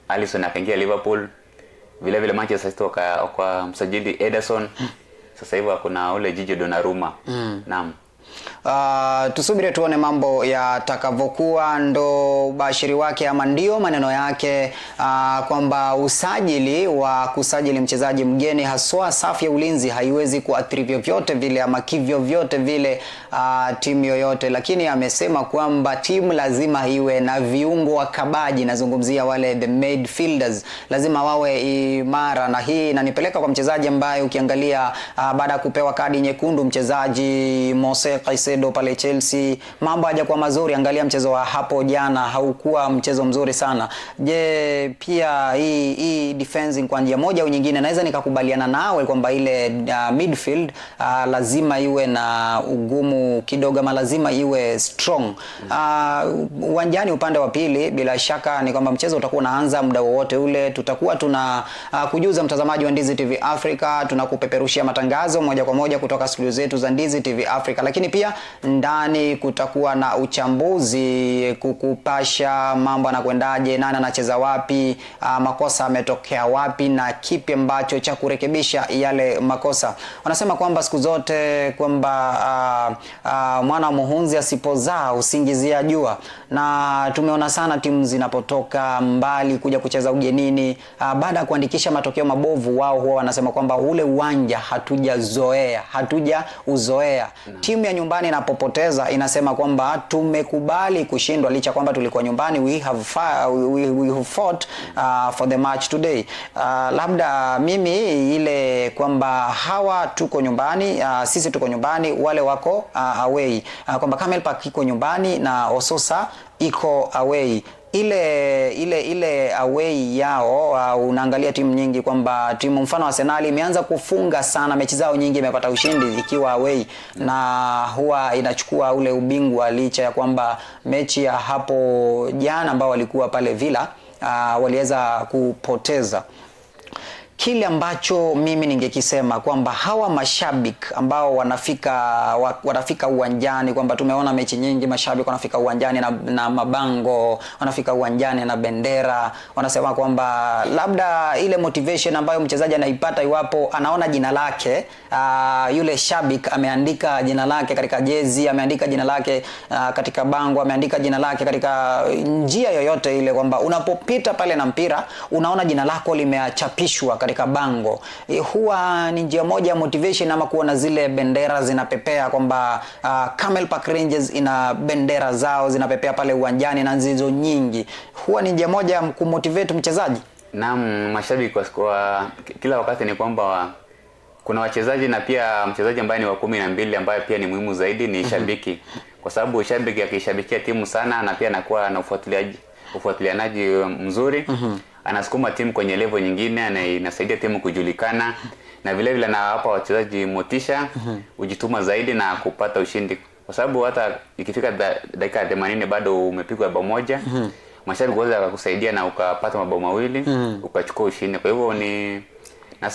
Speaker 1: Alisson akaingia Liverpool. Vile vile Manchester City kwa msajili Ederson. Sasa hivi kuna ule Gigi Donnarumma. Naam.
Speaker 2: Tusubiri tuone mambo yatakavyokuwa. Ndo ubashiri wake ama ndio maneno yake kwamba usajili wa kusajili mchezaji mgeni, haswa safu ya ulinzi, haiwezi kuathiri vyovyote vile ama kivyo vyote vile timu yoyote. Lakini amesema kwamba timu lazima iwe na viungo wakabaji, nazungumzia wale the midfielders, lazima wawe imara. Na hii inanipeleka kwa mchezaji ambaye ukiangalia baada ya kupewa kadi nyekundu, mchezaji Mose Caicedo pale Chelsea, mambo hajakuwa mazuri. Angalia mchezo wa hapo jana, haukuwa mchezo mzuri sana. Je, pia hii defense kwa njia moja au nyingine naweza nikakubaliana nawe kwamba ile midfield lazima iwe na ugumu kidogo, ama lazima iwe strong. Uwanjani upande wa pili bila shaka ni kwamba mchezo utakuwa unaanza muda wowote ule. Tutakuwa tuna kujuza mtazamaji wa Ndizi TV Africa, tunakupeperushia matangazo moja kwa moja kutoka studio zetu za Ndizi TV Africa, lakini pia ndani kutakuwa na uchambuzi kukupasha mambo yanakwendaje, nani anacheza wapi, makosa yametokea wapi na kipi ambacho cha kurekebisha yale makosa. Wanasema kwamba siku zote kwamba mwana muhunzi asipozaa usingizia jua, na tumeona sana timu zinapotoka mbali kuja kucheza ugenini baada ya kuandikisha matokeo mabovu, wao huwa wanasema kwamba ule uwanja hatujauzoea. Timu ya nyumbani inapopoteza inasema kwamba tumekubali kushindwa licha kwamba tulikuwa nyumbani, we have fought for the match today. Labda mimi ile kwamba hawa tuko nyumbani, sisi tuko nyumbani, wale wako away, kwamba Camel Park iko nyumbani na Ososa iko away. Ile away yao, unaangalia timu nyingi kwamba timu mfano Arsenal imeanza kufunga sana, mechi zao nyingi imepata ushindi ikiwa away, na huwa inachukua ule ubingwa licha ya kwamba mechi ya hapo jana ambao walikuwa pale Villa waliweza kupoteza. Kile ambacho mimi ningekisema kwamba hawa mashabiki ambao wanafika uwanjani, kwamba tumeona mechi nyingi mashabiki wanafika uwanjani na mabango, wanafika uwanjani na bendera, wanasema kwamba labda ile motivation ambayo mchezaji anaipata iwapo anaona jina lake, yule shabiki ameandika jina lake katika jezi, ameandika jina lake katika bango, ameandika jina lake katika njia yoyote ile, kwamba unapopita pale na mpira unaona jina lako limechapishwa katika bango, huwa ni njia moja motivation, ama kuona zile bendera zinapepea kwamba Camel Park Rangers ina bendera zao zinapepea pale uwanjani na nzizo nyingi, huwa ni njia moja kumotivate mchezaji.
Speaker 1: Naam, mashabiki kwa kila wakati ni kwamba kuna wachezaji na pia mchezaji ambaye ni wa 12 ambaye pia ni muhimu zaidi ni shabiki, kwa sababu shabiki akishabikia timu sana na pia anakuwa na ufuatilianaji mzuri, anasukuma timu kwenye level nyingine na inasaidia timu kujulikana, na vile vile anawapa wachezaji motisha ujituma zaidi na kupata ushindi, kwa sababu hata ikifika dakika 80 bado umepigwa bao moja, mashabiki waweza kukusaidia na ukapata mabao mawili, ukachukua ushindi. Kwa hivyo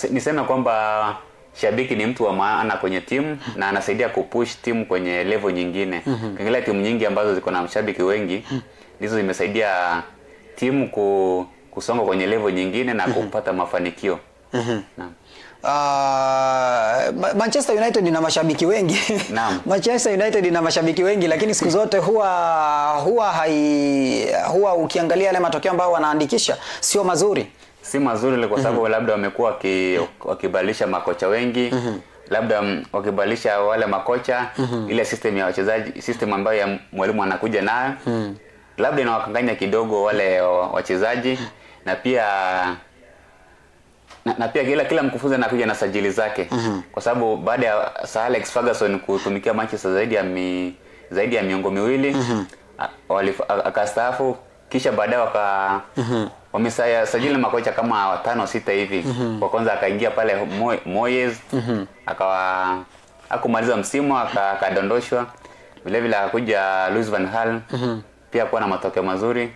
Speaker 1: niseme kwamba shabiki ni mtu wa maana kwenye timu na anasaidia kupush timu kwenye level nyingine. Ukiangalia timu nyingi ambazo ziko na mashabiki wengi ndizo zimesaidia timu kusonga kwenye level nyingine na kupata mafanikio.
Speaker 2: Manchester United ina mashabiki wengi.
Speaker 1: Naam.
Speaker 2: Manchester United ina mashabiki wengi, lakini siku zote huwa ukiangalia yale matokeo ambayo wanaandikisha sio mazuri.
Speaker 1: Si mazuri kwa sababu labda wamekuwa wakibadilisha makocha wengi, labda wakibadilisha wale makocha, ile system ya wachezaji, system ambayo ya mwalimu anakuja nayo, labda inawakanganya kidogo wale wachezaji, na pia kila mkufunzi anakuja na sajili zake, kwa sababu baada ya Sir Alex Ferguson kutumikia Manchester zaidi ya miongo miwili, akastaafu, kisha baadaye wamesajili makocha kama 5-6 hivi. Kwa kwanza akaingia pale Moyes, akumaliza msimu akadondoshwa. Vile vile akakuja Louis van Gaal, pia kuwa na matokeo mazuri.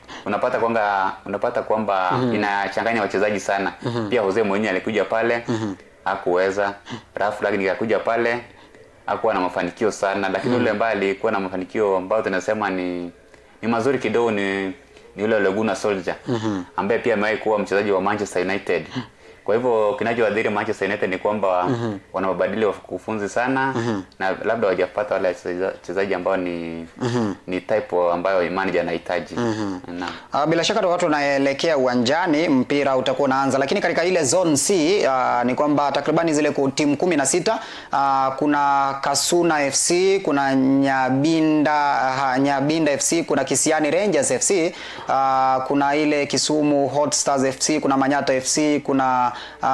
Speaker 1: Unapata kwamba inachanganya wachezaji sana. Pia Jose Mourinho alikuja pale, hakuweza. Ralf Rangnick akakuja pale, hakuwa na mafanikio sana, lakini yule ambaye alikuwa na mafanikio ambayo tunasema ni mazuri kidogo ni yule Ole Gunnar Solskjaer, ambaye pia amewahi kuwa mchezaji wa Manchester United. Kwa hivyo kinachoadhiri Manchester United ni kwamba wanabadili wakufunzi sana, na labda hawajapata wale wachezaji ambao ni type ambayo manager anahitaji.
Speaker 2: Bila shaka watu wanaelekea uwanjani, mpira utakuwa unaanza, lakini katika ile zone C ni kwamba takribani zile timu 16, kuna Kasuna FC, kuna Nyabinda FC, kuna Kisiani Rangers FC, kuna ile Kisumu Hot Stars FC, kuna Manyata FC, kuna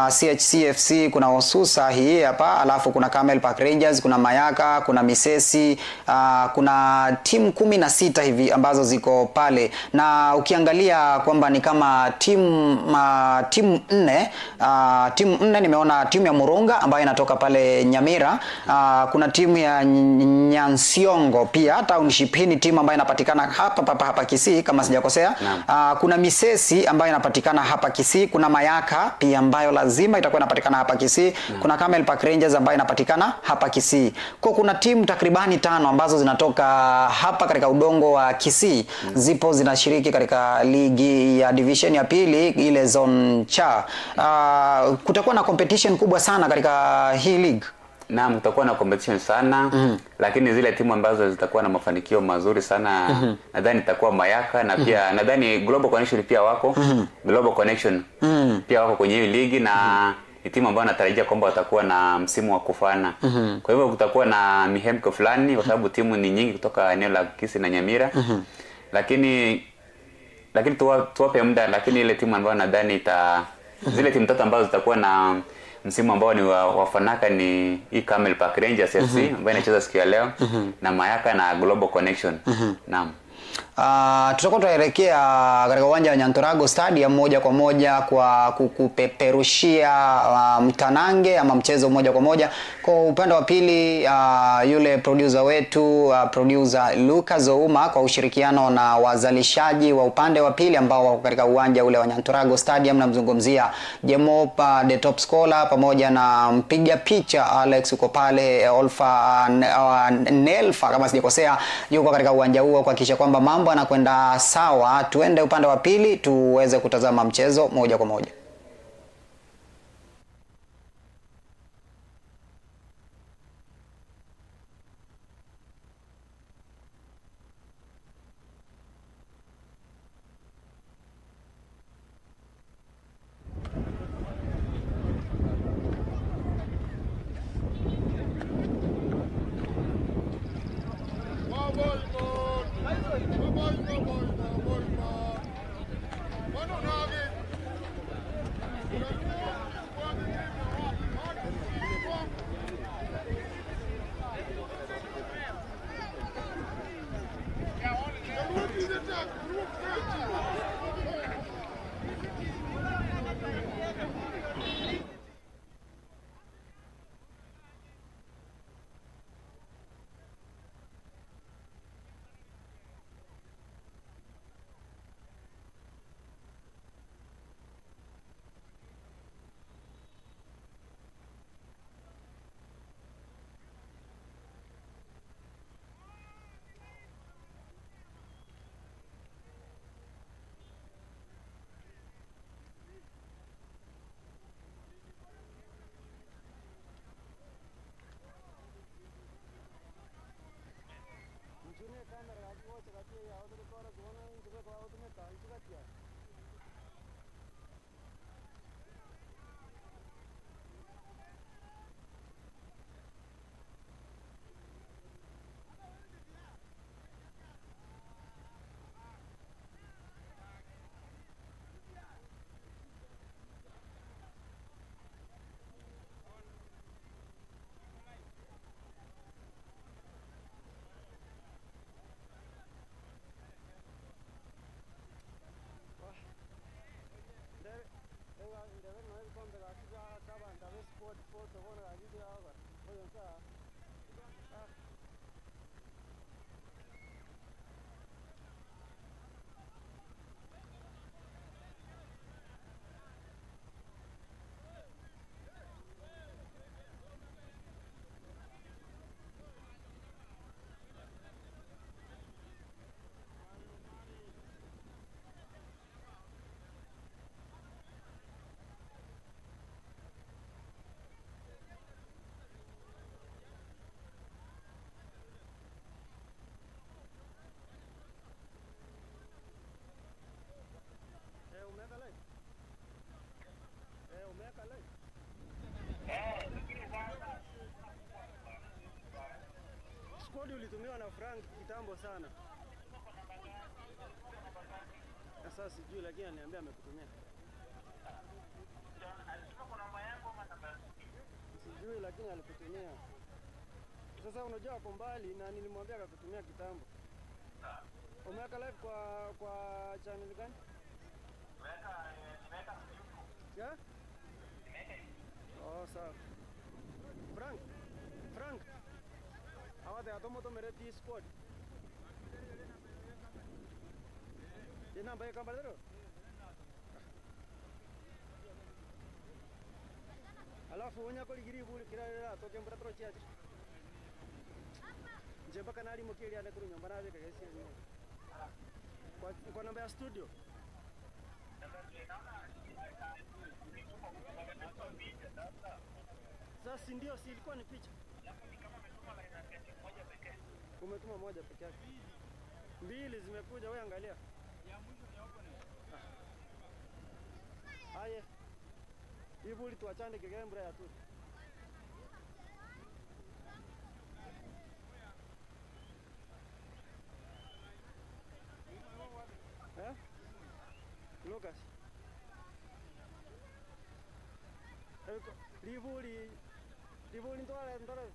Speaker 2: CHCFC, kuna Osusa hii hapa, alafu kuna Camel Park Rangers, kuna Mayaka, kuna Misesi, kuna timu 16 hivi ambazo ziko pale, na ukiangalia kwamba ni kama timu 4 nimeona timu ya Murunga ambayo inatoka pale Nyamira, kuna timu ya Nyansiongo pia Township, hii ni timu ambayo inapatikana hapa Kisii kama sijakosea. Kuna Misesi ambayo inapatikana hapa Kisii, kuna Mayaka pia ambayo lazima itakuwa inapatikana hapa Kisii, kuna Camel Park Rangers ambayo inapatikana hapa Kisii. Kwa kuna timu takribani 5 ambazo zinatoka hapa katika udongo wa Kisii, zipo zinashiriki katika ligi ya division ya pili, ile zone cha. Kutakuwa na competition kubwa sana katika hii league.
Speaker 1: Naam, kutakuwa na competition sana, lakini zile timu ambazo zitakuwa na mafanikio mazuri sana, nadhani itakuwa Mayaka, na pia nadhani Global Connection pia wako. Global Connection pia wako kwenye hii ligi, na ni timu ambayo natarajia kwamba watakuwa na msimu wa kufana. Kwa hivyo kutakuwa na mihemko fulani kwa sababu timu ni nyingi kutoka eneo la Kisii na Nyamira. Lakini tuwape muda, lakini ile timu ambayo nadhani zile timu 3 ambazo zitakuwa na msimu ambao ni wafanaka ni hii Camel Park Rangers FC ambayo inacheza siku ya leo, na Mayaka na Global Connection. Naam.
Speaker 2: Tutakuwa tunaelekea katika uwanja wa Nyantorago Stadium moja kwa moja kwa kupeperushia mtanange ama mchezo moja kwa moja. Kwa upande wa pili, yule producer wetu, producer Lucas Zouma, kwa ushirikiano na wazalishaji wa upande wa pili ambao wako katika uwanja ule wa Nyantorago Stadium, namzungumzia Jemop the top scorer pamoja na mpiga picha Alex uko pale, Olfa Nelfa kama sijakosea, yuko katika uwanja huo kuhakikisha kwamba mambo yanakwenda sawa. Tuende upande wa pili tuweze kutazama mchezo moja kwa moja.
Speaker 3: Kodi ulitumiwa na Frank kitambo sana. Sasa sijui, lakini ananiambia amekutumia. lakini alikutumia. Sasa unajua kwa mbali na nilimwambia akakutumia kitambo. Umeweka live kwa channel gani? Nimeweka YouTube. Yeah? Oh, sawa. Frank. Awade atomoto mere Discord. Ye namba ye kamba dero? Alafu unya ko ligiri buli kirara to kembra tro chiaje. Jeba kanali mokeli ane kuru nyamba nabe kagesi nyo. Kwa namba ya studio. Sasa ndio si ilikuwa ni picha. Umetuma moja peke yake. Mbili zimekuja, wewe angalia. Ya mwisho ni hapo ni. Aye. Hivi tuachane kigembra ya tu. Lucas. Rivuli ndole.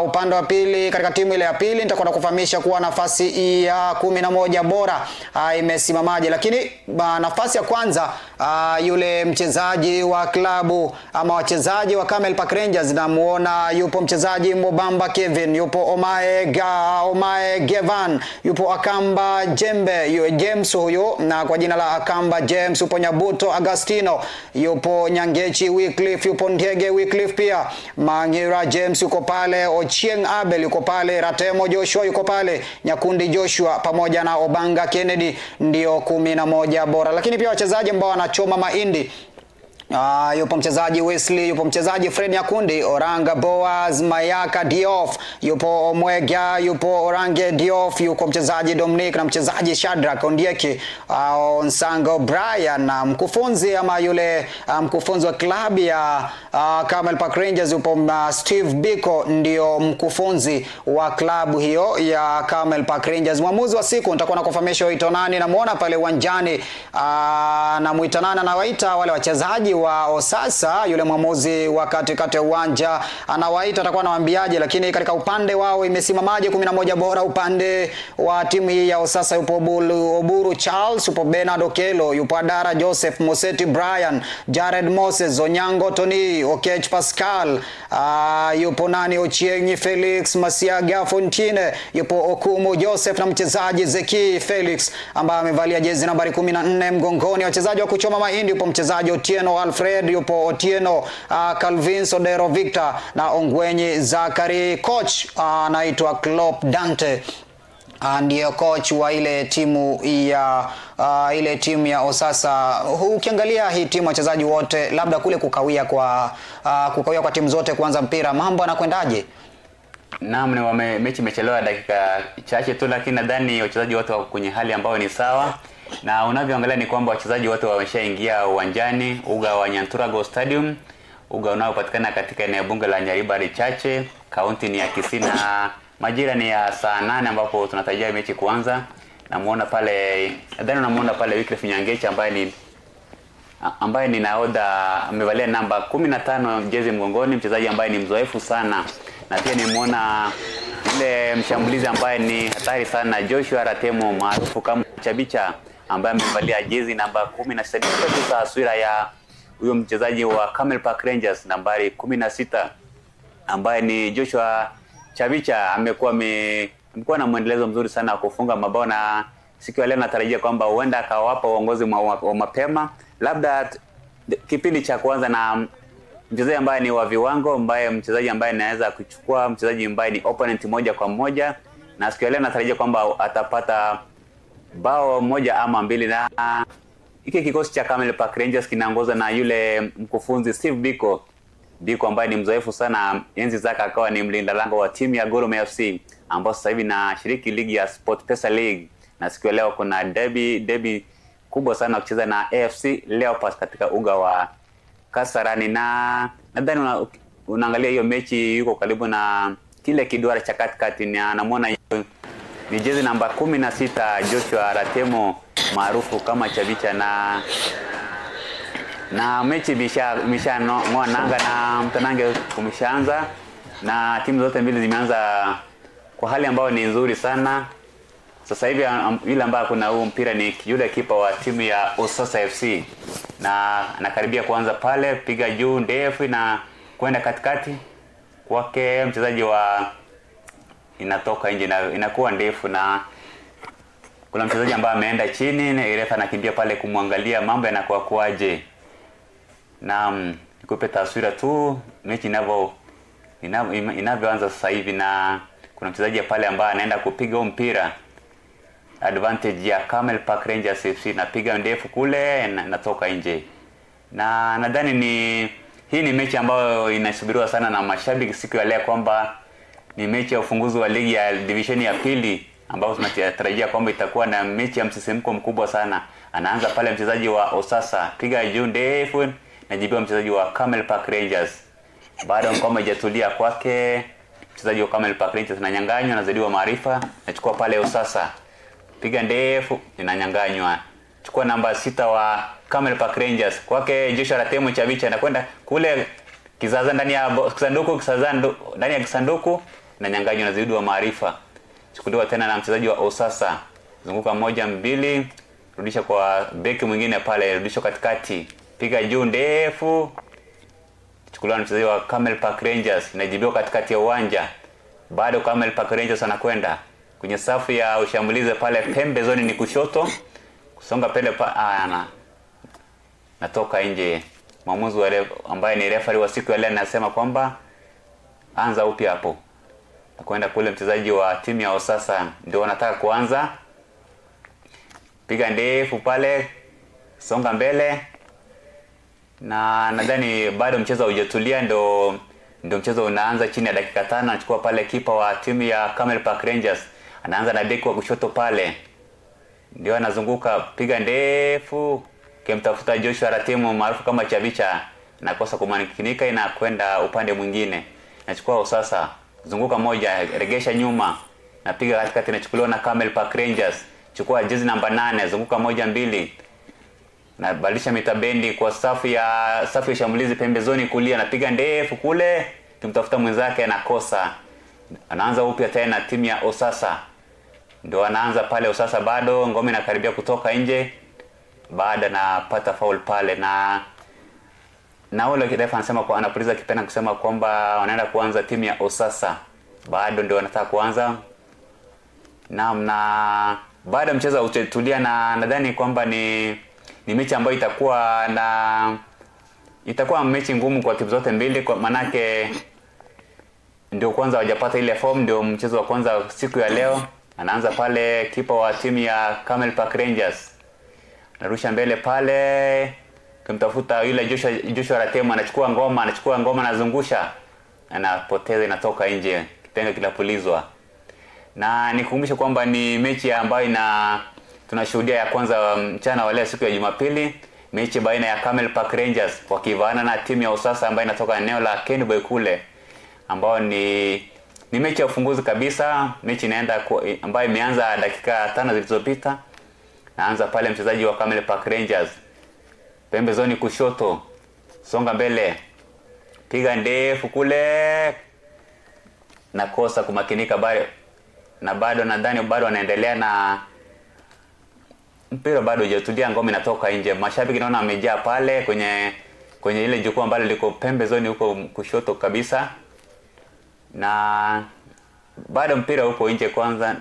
Speaker 2: Upande wa pili katika timu ile ya pili nitakwenda kufahamisha kuwa nafasi ya 11 bora imesimamaje, lakini nafasi ya kwanza yule mchezaji wa klabu ama wachezaji wa Camel Park Rangers, namuona yupo mchezaji Mobamba Kevin, yupo Omae Gevan, yupo Akamba James huyo na kwa jina la Akamba James, yupo Nyabuto Agustino, yupo Nyangechi Wycliffe, yupo Ndege Wycliffe pia, Mangira James yuko pale, Ochieng Abel yuko pale, Ratemo Joshua yuko pale, Nyakundi Joshua pamoja na Obanga Kennedy ndio 11 bora. Lakini pia wachezaji ambao wanachoma mahindi, yupo mchezaji Wesley, yupo mchezaji Fred Nyakundi, Oranga Boaz, Mayaka Diof, yupo Omwega, yupo Orange Diof, yuko mchezaji Dominic na mchezaji Shadrack Ondieki, Onsango Brian na mkufunzi ama yule mkufunzi wa klabu ya Camel Park Rangers yupo Steve Biko ndio mkufunzi wa klabu hiyo ya Camel Park Rangers. Mwamuzi wa siku nitakuwa na kufahamisha waito nani, namuona pale uwanjani na muitanana na waita wale wachezaji wa Osasa, yule mwamuzi wa katikati ya uwanja anawaita atakuwa anawaambiaje, lakini katika upande wao imesimamaje 11 bora. Upande wa timu hii ya Osasa yupo Oburu Charles, yupo Bernard Okelo, yupo Adara Joseph, Moseti Brian, Jared Moses, Onyango Tony, Okech Pascal, yupo nani Ochiengi Felix, Masiaga Fontine, yupo Okumu Joseph na mchezaji Zeki Felix ambaye amevalia jezi nambari 14 mgongoni. Wachezaji wa kuchoma mahindi yupo mchezaji Otieno Alfred, yupo Otieno Calvin Sodero Victor na Ongwenyi Zakari. Coach anaitwa Klopp Dante, ndiyo coach wa ile timu ya Osasa. Ukiangalia hii timu, wachezaji wote, labda kule kukawia kwa timu zote kuanza mpira, mambo yanakwendaje?
Speaker 1: Naam, mechi imechelewa dakika chache tu, lakini nadhani wachezaji wote wako kwenye hali ambayo ni sawa. Na unavyoangalia ni kwamba wachezaji wote wameshaingia uwanjani, uga wa Nyanturago Stadium, uga unaopatikana katika eneo bunge la Nyaribari Chache, kaunti ni ya Kisii, na majira ni ya saa 8 ambapo tunatarajia mechi kuanza. Namuona pale, nadhani unamuona pale Wycliffe Nyangecha ambaye ni nahodha, amevalia namba 15 jezi mgongoni, mchezaji ambaye ni mzoefu sana. Na pia nimeona yule mshambulizi ambaye ni hatari sana, Joshua Ratemo maarufu kama Chabicha, ambaye amevalia jezi namba 16. Kwa taswira ya huyo mchezaji wa Camel Park Rangers nambari 16 ambaye ni Joshua Chabicha, amekuwa na mwendelezo mzuri sana wa kufunga mabao, na siku ya leo natarajia kwamba huenda akawapa uongozi wa mapema, labda kipindi cha kwanza, na mchezaji ambaye ni wa viwango, mchezaji ambaye anaweza kuchukua mchezaji ambaye ni opponent moja kwa moja, na siku ya leo natarajia kwamba atapata bao moja ama mbili. Na hiki kikosi cha Camel Park Rangers kinaongozwa na yule mkufunzi Steve Biko ambaye ni mzoefu sana, enzi zake akawa ni mlinda lango wa timu ya Gor Mahia FC ambao sasa hivi na shiriki ligi ya SportPesa League, na siku ya leo kuna derby kubwa sana kucheza na AFC Leopards katika uga wa Kasarani. Na nadhani unaangalia hiyo mechi, yuko karibu na kile kiduara cha katikati, na anamuona ni jezi namba 16 Joshua Ratemo maarufu kama Chabicha, na mechi imesha nanga na mtanange umeshaanza, na timu zote mbili zimeanza kwa hali ambayo ni nzuri sana. Sasa hivi yule ambaye kuna huu mpira ni yule kipa wa timu ya Osasa FC, na anakaribia kuanza pale, piga juu ndefu na kwenda katikati kwake mchezaji wa inatoka nje na inakuwa ndefu, na kuna mchezaji ambaye ameenda chini, na refa anakimbia pale kumwangalia mambo yanakuwa kwaje. Na nikupe taswira tu mechi inavyoanza sasa hivi, na kuna mchezaji pale ambaye anaenda kupiga mpira, advantage ya Camel Park Rangers FC, napiga ndefu kule natoka nje. Na nadhani hii ni mechi ambayo inasubiriwa sana na mashabiki siku ya leo, kwamba ni mechi ya ufunguzi wa ligi ya division ya pili, ambapo tunatarajia kwamba itakuwa na mechi ya msisimko mkubwa sana. Anaanza pale mchezaji wa Osasa, piga juu ndefu, najibiwa mchezaji wa Camel Park Rangers. Baada ya kwamba hajatulia kwake, mchezaji wa Camel Park Rangers ananyang'anywa, anazidiwa maarifa, nachukua pale Osasa, piga ndefu, inanyang'anywa. Chukua namba 6 wa Camel Park Rangers, kwake Joshua Ratemo Chabicha, anakwenda kule kizaza ndani ya kisanduku, inanyang'anywa, nazidiwa maarifa. Chukuliwa tena na mchezaji wa Osasa, zunguka 1-2, rudisha kwa beki mwingine pale, rudisha katikati, piga juu ndefu, chukuliwa na mchezaji wa Camel Park Rangers, inajibiwa katikati ya uwanja. Bado Camel Park Rangers anakwenda kwenye safu ya ushambulizi pale pembezoni ni kushoto, kusonga pele natoka nje. Mwamuzi ambaye ni referee wa siku ya leo anasema kwamba anza upya hapo. Nakwenda kule mchezaji wa timu ya Osasa ndio anataka kuanza, piga ndefu pale, songa mbele, na nadhani bado mchezo hujatulia, ndio mchezo unaanza chini ya dakika 5. Anachukua pale kipa wa timu ya Camel Park Rangers, anaanza na beki wa kushoto pale, ndio anazunguka, piga ndefu, kimtafuta Joshua Ratemo maarufu kama Chabicha, nakosa kumakinika, inakwenda upande mwingine. Nachukua Osasa, zunguka moja, regesha nyuma, napiga katikati, inachukuliwa na Camel Park Rangers. Chukua jezi namba 8, zunguka 1-2, na badilisha mitabendi kwa safu ya shambulizi pembezoni kulia, anapiga ndefu kule kimtafuta mwenzake, anakosa. Anaanza upya tena timu ya Osasa. Ndio anaanza pale Osasa, bado ngome inakaribia kutoka nje, baada napata foul pale, na wale refa anasema kwa anapuliza kipena kusema kwamba wanaenda kuanza timu ya Osasa. Bado ndio wanataka kuanza. Na baada mchezo utetulia, na nadhani kwamba ni mechi ambayo itakuwa mechi ngumu kwa timu zote mbili, kwa manake ndio kwanza hawajapata ile form. Ndio mchezo wa kwanza siku ya leo. Anaanza pale kipa wa timu ya Camel Park Rangers, narusha mbele pale kumtafuta yule Joshua Ratemo, anachukua ngoma anazungusha, anapoteza, inatoka nje, kipenga kinapulizwa. Na nikukumbusha kwamba ni mechi ambayo tunashuhudia ya kwanza mchana wa leo siku ya Jumapili, mechi baina ya Camel Park Rangers wakivaana na timu ya Osasa ambayo inatoka eneo la Kenboy kule, ambao ni mechi ya ufunguzi kabisa. Mechi inaenda ambayo imeanza dakika 5 zilizopita. Naanza pale mchezaji wa Camel Park Rangers, pembezoni kushoto, songa mbele, piga ndefu kule, nakosa kumakinika bado nadhani bado wanaendelea na mpira, bado hujatulia, ngome inatoka nje. Mashabiki naona wamejaa pale kwenye ile jukwaa ambalo liko pembezoni huko kushoto kabisa, na bado mpira huko nje. Kwanza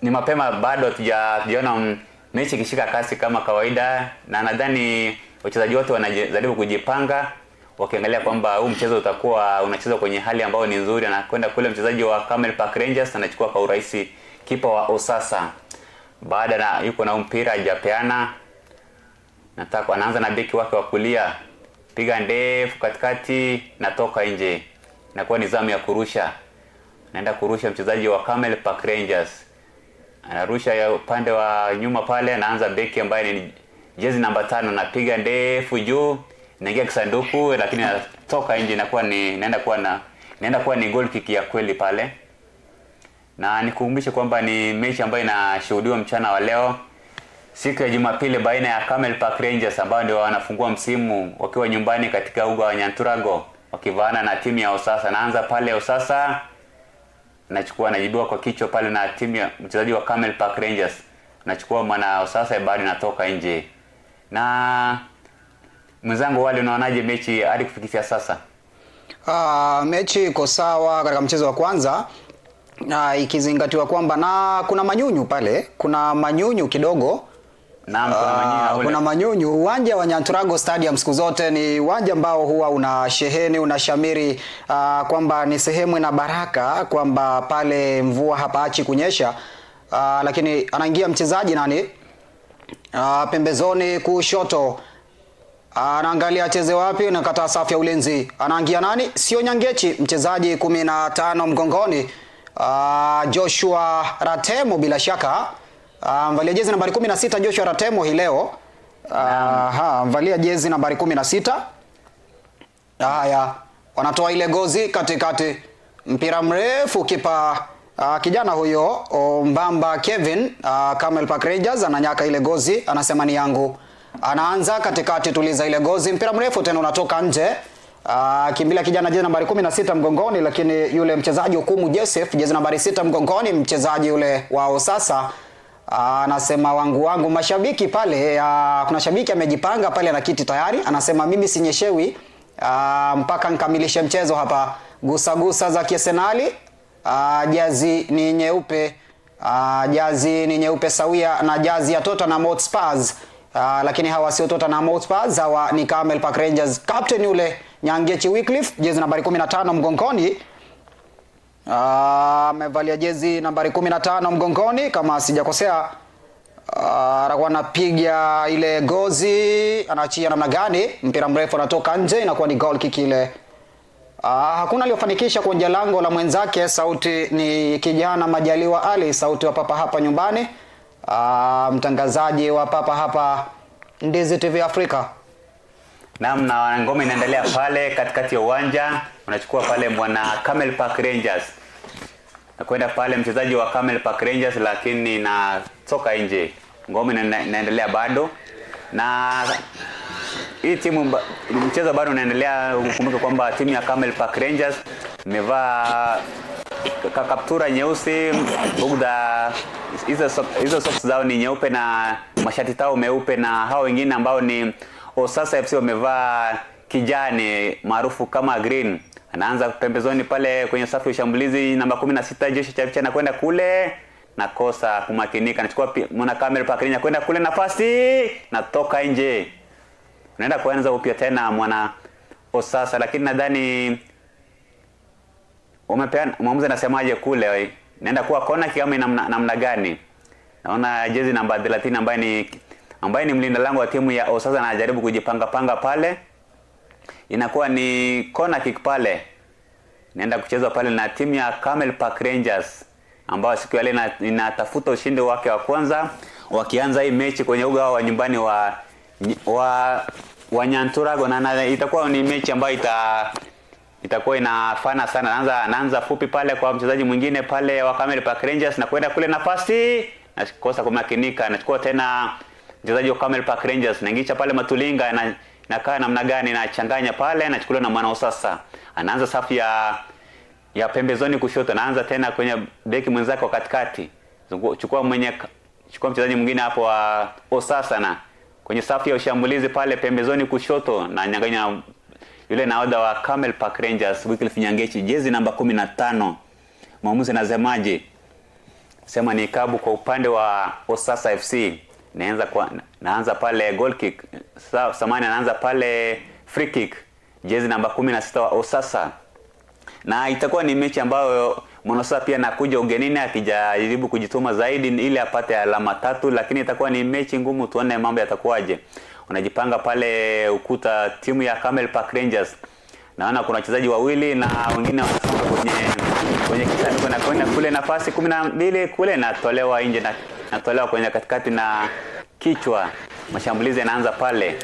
Speaker 1: ni mapema, bado hatujaona mechi kishika kasi kama kawaida, na nadhani wachezaji wote wanajaribu kujipanga wakiangalia kwamba huu mchezo utakuwa unachezwa kwenye hali ambayo ni nzuri. Anakwenda kule mchezaji wa Camel Park Rangers, anachukua kwa urahisi kipa wa Osasa. Baada yuko na mpira hajapeana, nataka anaanza na beki wake wa kulia, piga ndefu katikati, natoka nje. Inakuwa ni zamu ya kurusha. Naenda kurusha mchezaji wa Camel Park Rangers, anarusha ya upande wa nyuma pale, anaanza beki ambaye ni jezi namba 5, anapiga ndefu juu, inaingia kisanduku, lakini anatoka nje. Inaenda kuwa ni goal kick ya kweli pale. Na nikukumbushe kwamba ni mechi ambayo inashuhudiwa mchana wa leo siku ya Jumapili baina ya Camel Park Rangers ambao ndio wanafungua msimu wakiwa nyumbani katika uga wa Nyanturago wakivaana na timu ya Osasa. Naanza pale Osasa, anajibiwa kwa kichwa pale na timu ya mchezaji wa Camel Park Rangers, anachukua mwana Osasa, bado inatoka nje. Na mwenzangu, wale unaonaje mechi hadi kufikia sasa?
Speaker 2: Mechi iko sawa katika mchezo wa kwanza, ikizingatiwa kwamba na kuna manyunyu pale, kuna manyunyu kidogo.
Speaker 1: Naam,
Speaker 2: kuna manyunyu. Uwanja wa Nyanturago Stadium siku zote ni uwanja ambao huwa unashamiri kwamba ni sehemu ina baraka, kwamba pale mvua hapaachi kunyesha. Lakini anaingia mchezaji nani pembezoni kushoto, anaangalia acheze wapi, na kata safu ya ulinzi, anaingia nani, sio Nyangechi, mchezaji 15 mgongoni, Joshua Ratemo, bila shaka mvalia jezi nambari 16 Joshua Ratemo hii leo. Mvalia jezi nambari 16. Haya, wanatoa ile gozi katikati, mpira mrefu, kipa kijana huyo Mbamba Kevin, Camel Park Rangers, ananyaka ile gozi, anasema ni yangu. Anaanza katikati, tuliza ile gozi, mpira mrefu tena unatoka nje. Kimbila kijana jezi nambari 16 mgongoni, lakini yule mchezaji Hukumu Joseph jezi nambari 6 mgongoni, mchezaji yule wa Osasa, anasema wangu. Mashabiki pale, kuna shabiki amejipanga pale na kiti tayari, anasema mimi sinyeshewi mpaka nikamilishe mchezo hapa. Gusa za Arsenali, jazi ni nyeupe, sawia na jazi ya Tottenham Hotspur. Lakini hawa sio Tottenham Hotspur, hawa ni Camel Park Rangers. Captain yule Nyangechi Wycliffe jezi nambari 15 mgongoni, amevalia jezi nambari 15 mgongoni kama sijakosea. Anakuwa anapiga ile gozi, anaachia namna gani, mpira mrefu unatoka nje, inakuwa ni goal kick ile. Hakuna aliyofanikisha kuonja lango la mwenzake. Sauti ni kijana Majaliwa Ali, sauti wa papa hapa nyumbani, mtangazaji wa papa hapa Ndizi TV Afrika.
Speaker 1: Naam, na ngome inaendelea pale katikati ya uwanja, unachukua pale mwana Camel Park Rangers, nakwenda pale mchezaji wa Camel Park Rangers, lakini na toka nje. Ngome inaendelea bado, Na hii timu mchezo bado unaendelea. Ukumbuke kwamba timu ya Camel Park Rangers imevaa kaptura nyeusi, bugda hizo socks zao ni nyeupe na mashati tao meupe, na hao wengine ambao ni Osasa FC wamevaa kijani maarufu kama green. Anaanza pembezoni pale kwenye safu ya ushambulizi namba 16 Joshua Chavicha na kwenda kule na kosa kumakinika, anachukua mwana Camel Park Rangers kwenda kule, nafasi natoka nje. Unaenda kuanza upya tena mwana Osasa, lakini nadhani umepeana mwamuzi anasemaje kule, naenda kuwa kona kama namna gani? Naona jezi namba 30 ambaye ni mlinda lango wa timu ya Osasa anajaribu kujipanga pale. Inakuwa ni kona kick pale. Naenda kuchezwa pale na timu ya Camel Park Rangers ambao siku ya leo inatafuta ushindi wake wa kwanza, wakianza hii mechi kwenye uga wa nyumbani wa Nyanturago, na itakuwa ni mechi ambayo itakuwa inafana sana. Anaanza fupi pale kwa mchezaji mwingine pale wa Camel Park Rangers na kwenda kule, nafasi na kosa kumakinika, anachukua tena mchezaji wa Camel Park Rangers, naingisha pale Matulinga na nakaa namna gani, na changanya pale, anachukuliwa na mwana Osasa. Anaanza safu ya pembezoni kushoto, anaanza tena kwenye beki mwenzake wa katikati, chukua mchezaji mwingine hapo wa Osasa, na kwenye safu ya ushambulizi pale pembezoni kushoto na nyanganya yule nahodha wa Camel Park Rangers Wycliffe Nyangechi, jezi namba 15. Mwamuzi anasemaje? Sema ni kabu kwa upande wa Osasa FC. Naanza pale goal kick. Samani anaanza pale free kick, jezi namba 16 wa Osasa. Na itakuwa ni mechi ambayo Monosa pia nakuja ugenini akijaribu kujituma zaidi ili apate alama 3, lakini itakuwa ni mechi ngumu, tuone mambo yatakuwaje. Unajipanga pale ukuta timu ya Camel Park Rangers. Naona kuna wachezaji wawili na wengine wanasonga kwenye kisanduku na kwenda kule, nafasi 12 kule natolewa nje na natolewa kwenye katikati na kichwa. Mashambulizi yanaanza pale.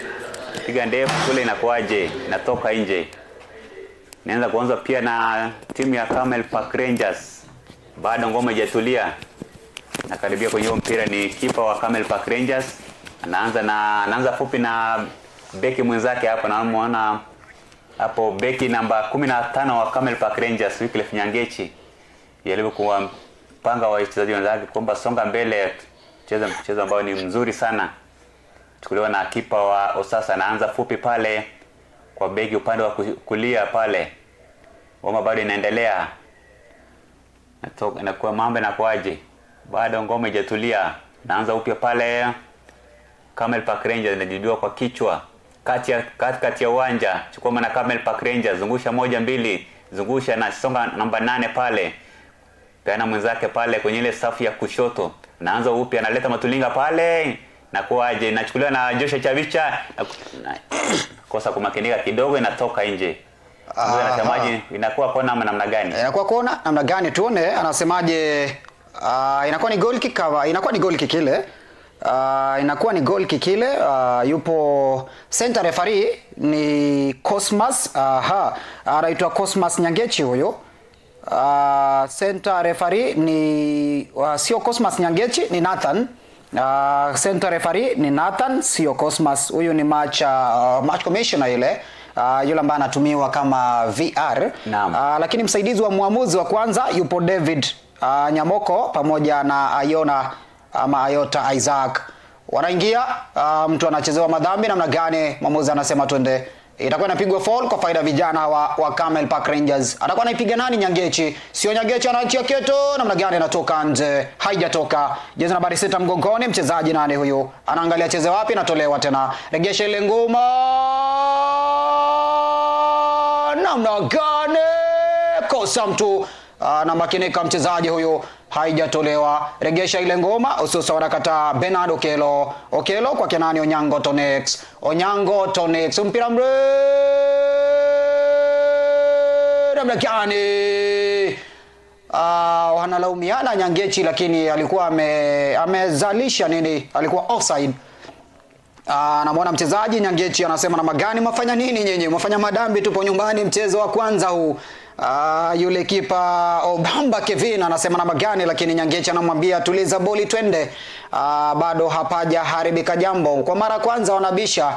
Speaker 1: Piga ndefu kule, inakuaje? Natoka nje. Naanza kuanza pia na timu ya Camel Park Rangers. Bado ngoma haijatulia. Nakaribia kwenye mpira ni kipa wa Camel Park Rangers. Anaanza fupi na beki mwenzake hapa, namuona hapo beki namba 15 wa Camel Park Rangers Wycliffe Nyangechi. Yalibu kuwapanga wachezaji wenzake kwamba songa mbele, cheza mchezo ambao ni mzuri sana. Chukuliwa na kipa wa Osasa, anaanza fupi pale kwa beki upande wa kulia pale. Ngoma bado inaendelea. Inakuwa mambo yanakwaje? Bado ngoma haijatulia. Naanza upya pale. Camel Park Rangers inajibiwa kwa kichwa kati ya uwanja. Chukua mwana Camel Park Rangers, zungusha 1-2, zungusha na songa namba 8 pale. Peana mwenzake pale kwenye ile safu ya kushoto. Naanza upya, analeta Matulinga pale. Na kuaje, inachukuliwa na Joshua Chavicha. Kosa kumakinika kidogo, inatoka nje. Anasemaje, inakuwa kona ama namna gani?
Speaker 2: Inakuwa kona namna gani, tuone anasemaje. Inakuwa ni goal kick, inakuwa ni goal kick ile. Inakuwa ni goal kick ile. Yupo center referee ni Cosmas, anaitwa Cosmas Nyangechi huyo. Center referee ni sio Cosmas Nyangechi, ni Nathan. Center referee ni Nathan, sio Cosmas. Huyu ni match commissioner ile. Yule ambaye anatumiwa kama VR. Lakini msaidizi wa muamuzi wa kwanza yupo David Nyamoko pamoja na Ayota Isaac. Wanaingia, mtu anachezewa madhambi namna gani? Muamuzi anasema twende. Itakuwa inapigwa foul kwa faida vijana wa Camel Park Rangers. Atakuwa anaipiga nani? Nyangechi. Sio Nyangechi, anaachia keto namna gani, anatoka nje. Haijatoka. Jezi nambari 6 mgongoni, mchezaji nani huyo? Anaangalia cheze wapi, natolewa tena. Regesha ile ngoma. Namna gani? Kosa mtu. Na makinika mchezaji huyo, haijatolewa. Regesha ile ngoma, ususa wanakataa Bernard Okelo kwa Kenani Onyango Tonex. Mpira mre namna gani? Wanalaumiana Nyangechi, lakini alikuwa amezalisha nini? Alikuwa offside. Namuona mchezaji Nyangechi anasema na magani, mafanya nini nyinyi? Mafanya madambi tupo nyumbani, mchezo wa kwanza huu. Yule kipa Obamba Kevin anasema namna gani, lakini Nyangecha anamwambia tuliza boli twende. Bado hapaja haribika jambo. Kwa mara kwanza wanabisha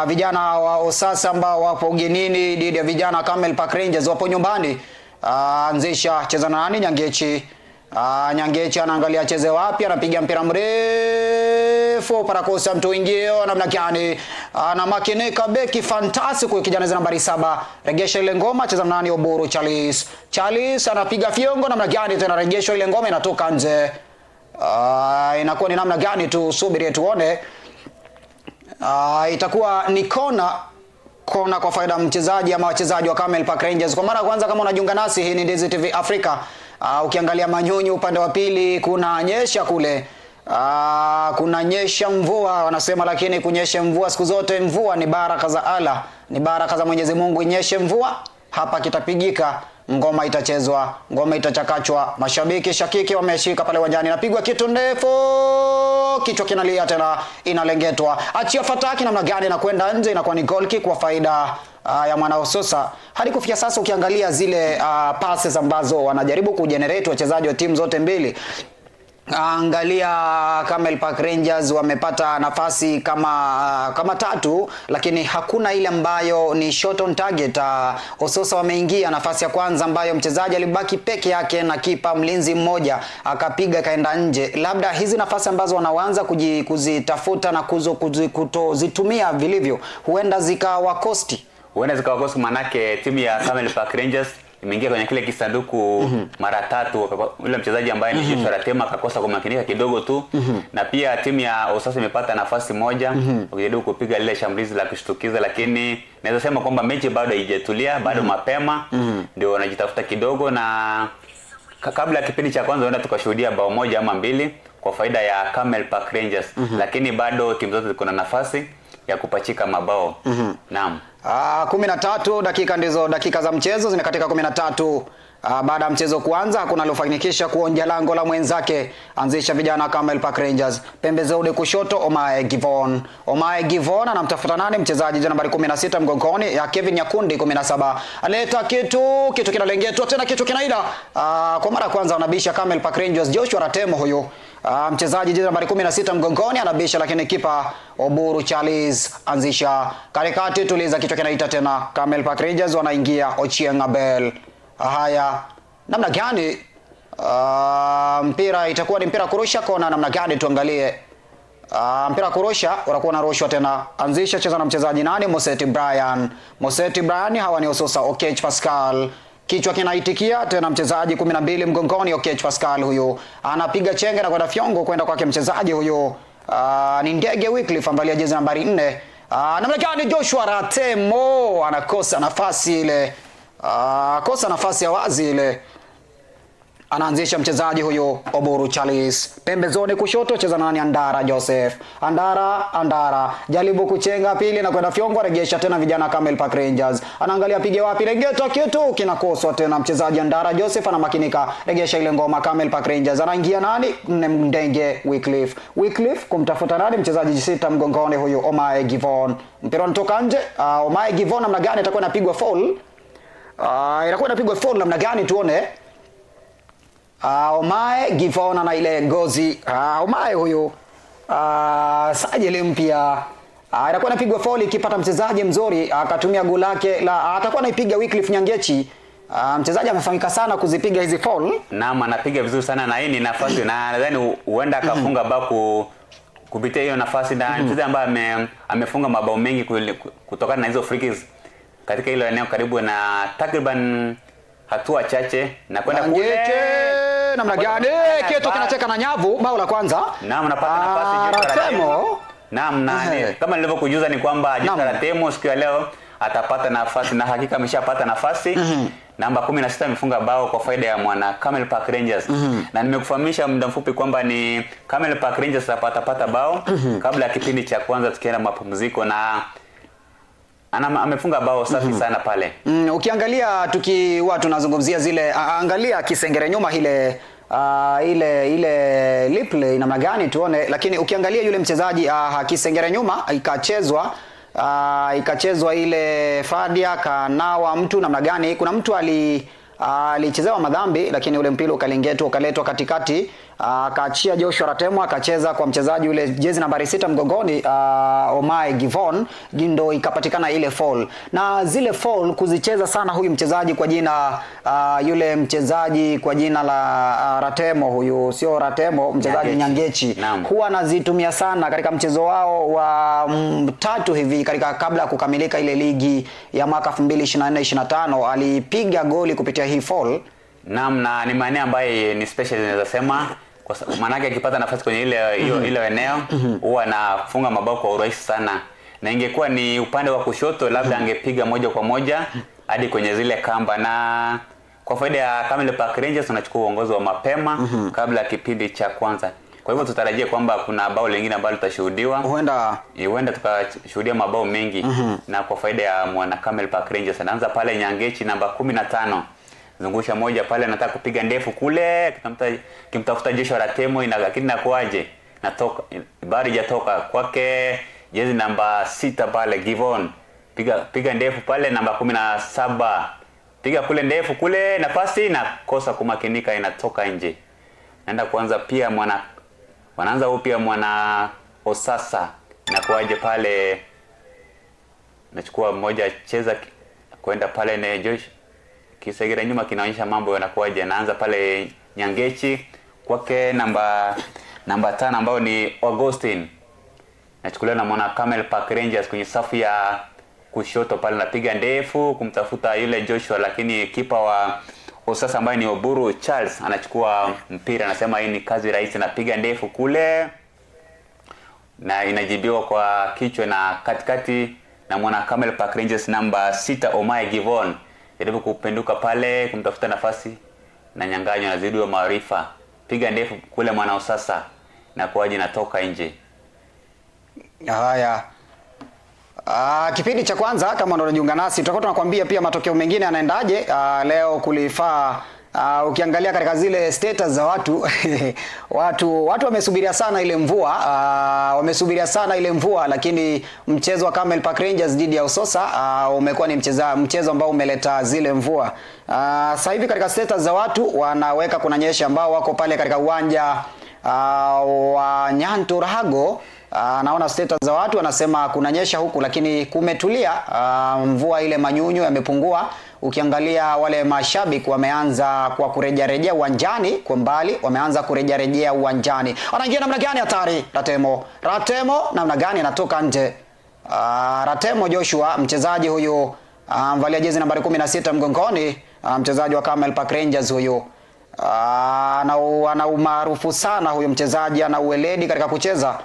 Speaker 2: vijana wa Osasa ambao wapo ugenini dhidi ya vijana Camel Park Rangers wapo nyumbani. Anzisha cheza na nani? Nyangechi. Nyangechi anaangalia cheze wapi, anapiga mpira mrefu parakosa mtu ingio namna gani, ana makinika beki fantastic kwa kijana nambari 7, regesha ile ngoma cheza nani? Oburu Charles anapiga fiongo namna gani, tena regesha ile ngoma inatoka nje. Inakuwa ni namna gani tu, subiri tuone. Itakuwa ni kona kwa faida mchezaji ama wachezaji wa Camel Park Rangers. Kwa mara kwanza kama unajiunga nasi, hii ni Daisy TV Africa. Ukiangalia manyunyu upande wa pili kuna nyesha kule. Kuna nyesha mvua wanasema, lakini kunyesha mvua siku zote, mvua ni baraka za Allah, ni baraka za Mwenyezi Mungu. Inyeshe mvua hapa kitapigika, ngoma itachezwa, ngoma itachakachwa, mashabiki shakiki wameshika pale uwanjani, napigwa kitu ndefu, kichwa kinalia tena inalengetwa, achia fataki namna gani na kwenda nje, inakuwa ni goal kick kwa faida ya mwana Ososa. Hadi kufikia sasa ukiangalia zile passes ambazo wanajaribu kugenerate wachezaji wa timu zote mbili, angalia Camel Park Rangers wamepata nafasi kama tatu, lakini hakuna ile ambayo ni shot on target. Ososa wameingia nafasi ya kwanza ambayo mchezaji alibaki peke yake na kipa mlinzi mmoja akapiga kaenda nje. Labda hizi nafasi ambazo wanaanza kuzitafuta na kutozitumia vilivyo huenda zikawakosti.
Speaker 1: Manake timu ya Camel Park Rangers imeingia kwenye kile kisanduku mara 3. Yule mchezaji ambaye ni Joshua Ratema akakosa kumakinika kidogo tu. Na pia timu ya Osasa imepata nafasi moja kujaribu kupiga lile shambulizi la kushtukiza, lakini naweza sema kwamba mechi bado haijatulia, bado mapema, ndio wanajitafuta kidogo, na kabla ya kipindi cha kwanza huenda tukashuhudia bao moja ama 2 kwa faida ya Camel Park Rangers. Lakini bado timu zote ziko na nafasi ya kupachika mabao. Naam.
Speaker 2: 13 dakika ndizo dakika za mchezo zimekatika 13. Baada ya mchezo kuanza hakuna aliyofanikisha kuonja lango la mwenzake. Anzisha vijana Camel Park Rangers. Pembezoni kushoto Omae Givon anamtafuta nani? Mchezaji nambari 16 mgongoni ya Kevin Nyakundi 17. Analeta kitu kinalengetwa tena, kitu kinaida. Kwa mara kwanza wanabisha Camel Park Rangers. Joshua Ratemo huyo mchezaji nambari 16 mgongoni anabisha, lakini kipa Oburu Charles anzisha katikati, tuliza kichwa kinaita tena. Camel Park Rangers wanaingia Ochieng Abel. Haya, namna gani mpira itakuwa ni mpira kurusha kona namna gani? Tuangalie. Mpira kurusha unakuwa unarushwa tena. Anzisha cheza na mchezaji nani? Moseti Brian. Hawa ni Ososa. Okech Pascal kichwa kinaitikia tena, mchezaji 12 mgongoni. Okech Pascal huyo anapiga chenge na kwenda fiongo kwenda kwake mchezaji huyo ni Ndege Wycliffe ambaye jezi nambari 4. Namna gani? Joshua Ratemo anakosa nafasi ile, kosa nafasi ya wazi ile. Anaanzisha mchezaji huyo Oburu Charles. Pembezoni kushoto cheza nani? Andara Joseph. Andara jaribu kuchenga pili na kwenda fiongo, regesha tena vijana Camel Park Rangers. Anaangalia pige wapi, regeta kitu kinakoswa tena, mchezaji Andara Joseph anamakinika, regesha ile ngoma. Camel Park Rangers anaingia nani? Ndege Wycliffe kumtafuta nani? Mchezaji 6 mgongoni huyo Omae Givon. Mpira unatoka nje. Omae Givon namna gani itakuwa inapigwa foul? Inakuwa inapigwa foul namna gani tuone. Omae Givon na ile gozi. Omae huyo sajili mpya. Inakuwa inapigwa foul ikipata mchezaji mzuri akatumia goli lake la atakuwa anaipiga Wycliffe Nyangechi. Mchezaji amefahamika sana kuzipiga hizi foul.
Speaker 1: Naam, anapiga vizuri sana na hii ni nafasi na nadhani huenda akafunga bao kupitia hiyo nafasi, na mchezaji ambaye amefunga mabao mengi kutokana na hizo free kicks katika ile eneo karibu na takriban hatua chache na kwenda kule.
Speaker 2: Namna gani? Kitu kinacheka na nyavu, bao la kwanza.
Speaker 1: Naam, anapata nafasi
Speaker 2: Ratemo.
Speaker 1: Naam, kama nilivyokujuza ni kwamba Joshua Ratemo siku ya leo atapata nafasi, na hakika ameshapata nafasi. Namba 16 amefunga bao kwa faida ya mwana Camel Park Rangers. Na nimekufahamisha muda mfupi kwamba ni Camel Park Rangers atapata bao kabla ya kipindi cha kwanza tukienda mapumziko, na amefunga bao safi sana pale.
Speaker 2: Ukiangalia tukiwa tunazungumzia zile angalia kisengere nyuma ile lip play namna gani tuone, lakini ukiangalia yule mchezaji kisengere nyuma ikachezwa ikachezwa ile Fadia kanawa mtu namna gani. Kuna mtu alichezewa madhambi, lakini ule mpira ukaletwa katikati, akaachia Joshua Ratemo akacheza kwa mchezaji ule jezi nambari 6 mgongoni, Omae Givon, ndio ikapatikana ile fall. Na zile fall kuzicheza sana huyu mchezaji kwa jina yule mchezaji kwa jina la Ratemo, huyu sio Ratemo, mchezaji Nyangechi, huwa anazitumia sana katika mchezo wao wa tatu hivi katika kabla ya kukamilika ile ligi ya mwaka 2024-25 alipiga goli kupitia hii fall.
Speaker 1: Naam, na ni maana ambaye ni special naweza sema, kwa maana yake akipata nafasi kwenye ile eneo huwa anafunga mabao kwa urahisi sana. Na ingekuwa ni upande wa kushoto labda angepiga moja kwa moja hadi kwenye zile kamba. Na kwa faida ya Camel Park Rangers tunachukua uongozi wa mapema kabla ya kipindi cha kwanza. Kwa hivyo tutarajia kwamba kuna bao lingine ambalo litashuhudiwa. Huenda tukashuhudia mabao mengi na kwa faida ya mwana Camel Park Rangers. Anaanza pale Nyangechi namba 15. Zungusha moja pale, anataka kupiga ndefu kule, kimtafuta Joshua Ratemo, lakini inakuaje? Natoka bari hajatoka kwake jezi namba 6 pale Givon. Piga ndefu pale namba 17. Piga kule ndefu kule, nafasi na kosa kumakinika, inatoka nje. Naenda kuanza pia wanaanza upya mwana Osasa. Inakuaje pale? Nachukua mmoja cheza kwenda pale na Josh. Kisegera nyuma kinaonyesha mambo yanakuaje. Naanza pale Nyangechi kwake namba 5 ambao ni Augustine. Nachukuliwa na mwana Camel Park Rangers kwenye safu ya kushoto pale, napiga ndefu kumtafuta yule Joshua, lakini kipa wa Osasa ambaye ni Oburu Charles anachukua mpira, anasema hii ni kazi rahisi, napiga ndefu kule na inajibiwa kwa kichwa na katikati na mwana Camel Park Rangers namba 6 Omae Givon. Jaribu kupenduka pale kumtafuta nafasi na nyang'anyo na zidiwa maarifa. Piga ndefu kule mwana Osasa na kuaje natoka nje.
Speaker 2: Haya. Kipindi cha kwanza kama ndio unajiunga nasi tutakuwa tunakwambia pia matokeo mengine yanaendaje. Leo kulifaa ukiangalia katika zile status za watu wamesubiria sana ile mvua, lakini mchezo wa Camel Park Rangers dhidi ya Ososa umekuwa ni mchezo ambao umeleta zile mvua. Sasa hivi katika status za watu wanaweka kunanyesha, ambao wako pale katika uwanja wa Nyanturago. Naona status za watu wanasema kunanyesha huku, lakini kumetulia. Mvua ile manyunyu yamepungua. Ukiangalia wale mashabiki wameanza kwa kurejea uwanjani kwa mbali, wameanza kurejea uwanjani. Anaingia namna gani hatari? Ratemo namna gani anatoka nje? Ratemo Joshua, mchezaji huyu mvalia jezi nambari 16 mgongoni, mchezaji wa Camel Park Rangers huyu. Ana umaarufu sana huyu mchezaji, ana uweledi katika kucheza.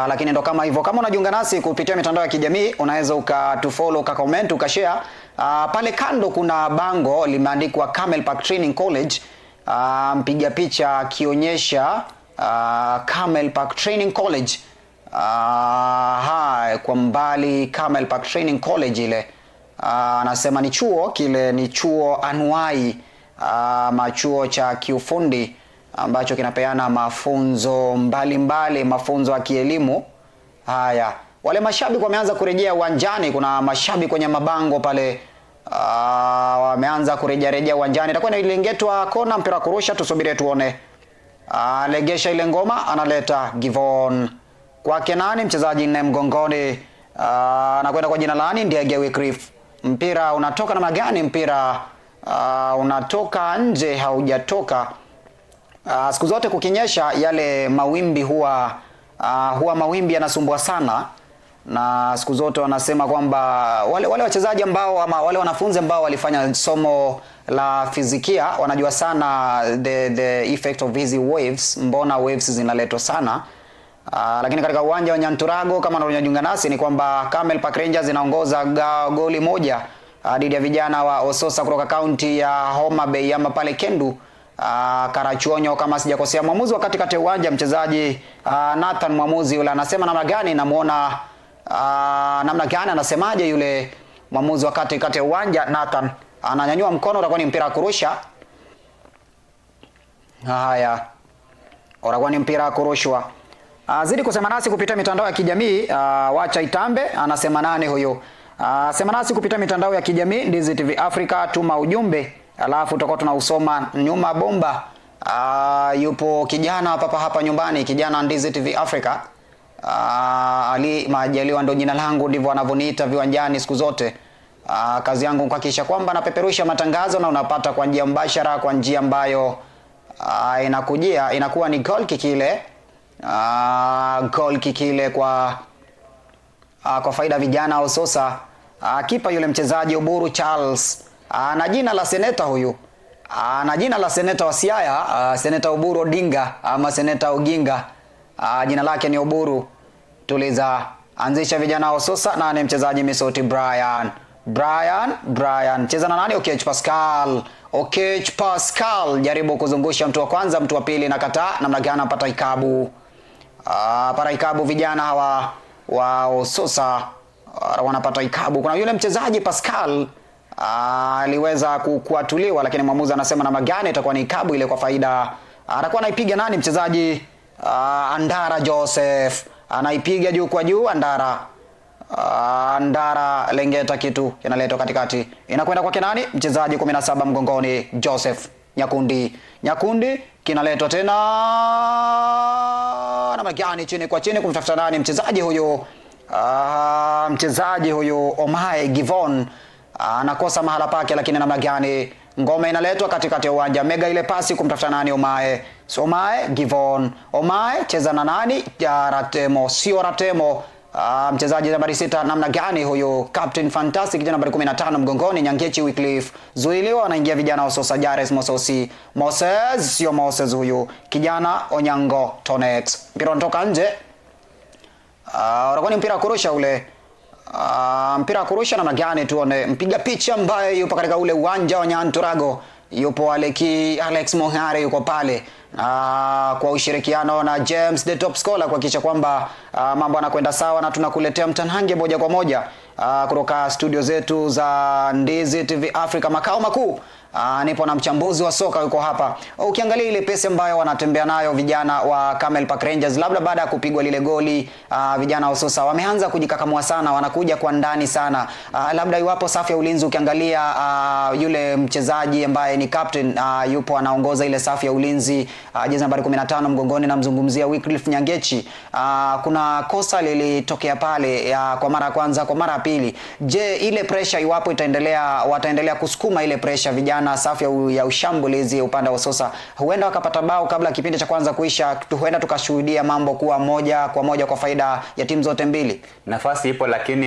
Speaker 2: Lakini ndo kama hivyo, kama unajiunga nasi kupitia mitandao ya kijamii unaweza ukatufollow, ukacomment, ukashare. Pale kando kuna bango limeandikwa Camel Park Training College, mpiga picha akionyesha Camel Park Training College. Kwa mbali Camel Park Training College ile. Anasema ni chuo kile, ni chuo anuai, machuo cha kiufundi ambacho kinapeana mafunzo mbalimbali, mafunzo ya kielimu. Haya, wale mashabiki wameanza kurejea uwanjani. Kuna mashabiki kwenye mabango pale wameanza kurejea uwanjani. Itakuwa inalengetwa kona, mpira kurusha, tusubiri tuone. Legesha ile ngoma, analeta Givon kwake nani, mchezaji nne mgongoni, anakwenda kwa jina lani Ndege Wycliffe. Mpira unatoka namna gani? Mpira unatoka nje, haujatoka. Siku zote kukinyesha yale mawimbi huwa mawimbi yanasumbua sana, na siku zote wanasema kwamba wale wachezaji ambao ama wale wanafunzi ambao walifanya somo la fizikia wanajua sana the effect of these waves, mbona waves zinaletwa sana. Lakini katika uwanja wa Nyanturago kama unajiunga nasi ni kwamba Camel Park Rangers inaongoza goli moja dhidi ya vijana wa Ososa kutoka kaunti ya Homa Bay ama pale Kendu. Karachuonyo kama sijakosea. Mwamuzi wakati kati uwanja mchezaji Nathan, mwamuzi yule anasema namna gani? Namuona namna gani, anasemaje yule mwamuzi wakati kati uwanja? Nathan ananyanyua mkono, utakuwa ni mpira kurusha. Haya, utakuwa ni mpira kurushwa. Zidi kusema nasi kupitia mitandao ya kijamii. Wacha itambe anasema nani huyo? Sema nasi kupitia mitandao ya kijamii Ndizi TV Africa, tuma ujumbe alafu tutakuwa tunausoma nyuma bomba. Yupo kijana hapa nyumbani, kijana Ndizi TV Africa. Ali Majaliwa ndo jina langu, ndivyo wanavyoniita viwanjani siku zote. Kazi yangu kuhakikisha kwamba napeperusha matangazo na unapata kwa njia mbashara, kwa njia ambayo inakuwa ni goal kick ile kwa faida vijana au sosa. Kipa yule mchezaji Oburu Charles na jina la seneta huyu, na jina la seneta wa Siaya, seneta Oburu Odinga ama seneta Oginga. Jina lake ni Oburu. Tuliza anzisha vijana wa sosa na ni mchezaji Misoti Brian cheza na nani? Okech Pascal jaribu kuzungusha mtu wa kwanza, mtu wa pili na kataa. Namna gani apata ikabu? Para ikabu vijana hawa wa sosa wanapata ikabu. Kuna yule mchezaji Pascal aliweza kuatuliwa, lakini mwamuzi anasema namna gani itakuwa ni ikabu ile kwa faida. Atakuwa anaipiga nani? Mchezaji Andara Joseph anaipiga juu kwa juu. Andara lengeta kitu kinaletwa katikati, inakwenda kwa nani? Mchezaji 17 mgongoni Joseph Nyakundi kinaletwa tena na magani chini kwa chini kumtafuta nani? Mchezaji huyo Omae Givon anakosa mahala pake, lakini namna gani ngome inaletwa katikati ya uwanja. Mega ile pasi kumtafuta nani? Omae Givon. Omae cheza na nani? Ratemo. Mchezaji nambari 6 namna gani huyo? Captain Fantastic kijana nambari 15 mgongoni Nyangechi Wycliffe. Zuiliwa anaingia vijana wa sosa Jares Moses huyo. Kijana Onyango Tonex. Mpira unatoka nje. Unakuwa ni mpira kurusha ule. Mpira kurusha namna gani tuone? Mpiga picha ambaye yupo katika ule uwanja wa Nyanturago. Yupo Alex Mohare yuko pale. Kwa ushirikiano na James the top scholar kuhakikisha kwamba mambo yanakwenda sawa na tunakuletea mtanange moja kwa moja kutoka studio zetu za Ndizi TV Africa makao makuu. Nipo na mchambuzi wa soka yuko hapa. Ukiangalia ile pesa ambayo wanatembea nayo vijana wa Camel Park Rangers, labda baada ya kupigwa lile goli, vijana wa Sosa wameanza kujikakamua sana, wanakuja kwa ndani sana. Labda iwapo safu ya ulinzi ukiangalia yule mchezaji ambaye ni captain yupo anaongoza ile safu ya ulinzi, jezi nambari 15 mgongoni, namzungumzia Wycliffe Nyangechi. Kuna kosa lilitokea pale kwa mara ya kwanza, kwa mara ya pili. Je, ile pressure iwapo wataendelea kusukuma ile pressure vijana safu ya ushambulizi upande wa Sosa, huenda wakapata bao kabla kipindi cha kwanza kuisha, huenda tukashuhudia mambo kuwa moja kwa faida ya timu zote mbili.
Speaker 1: Nafasi ipo lakini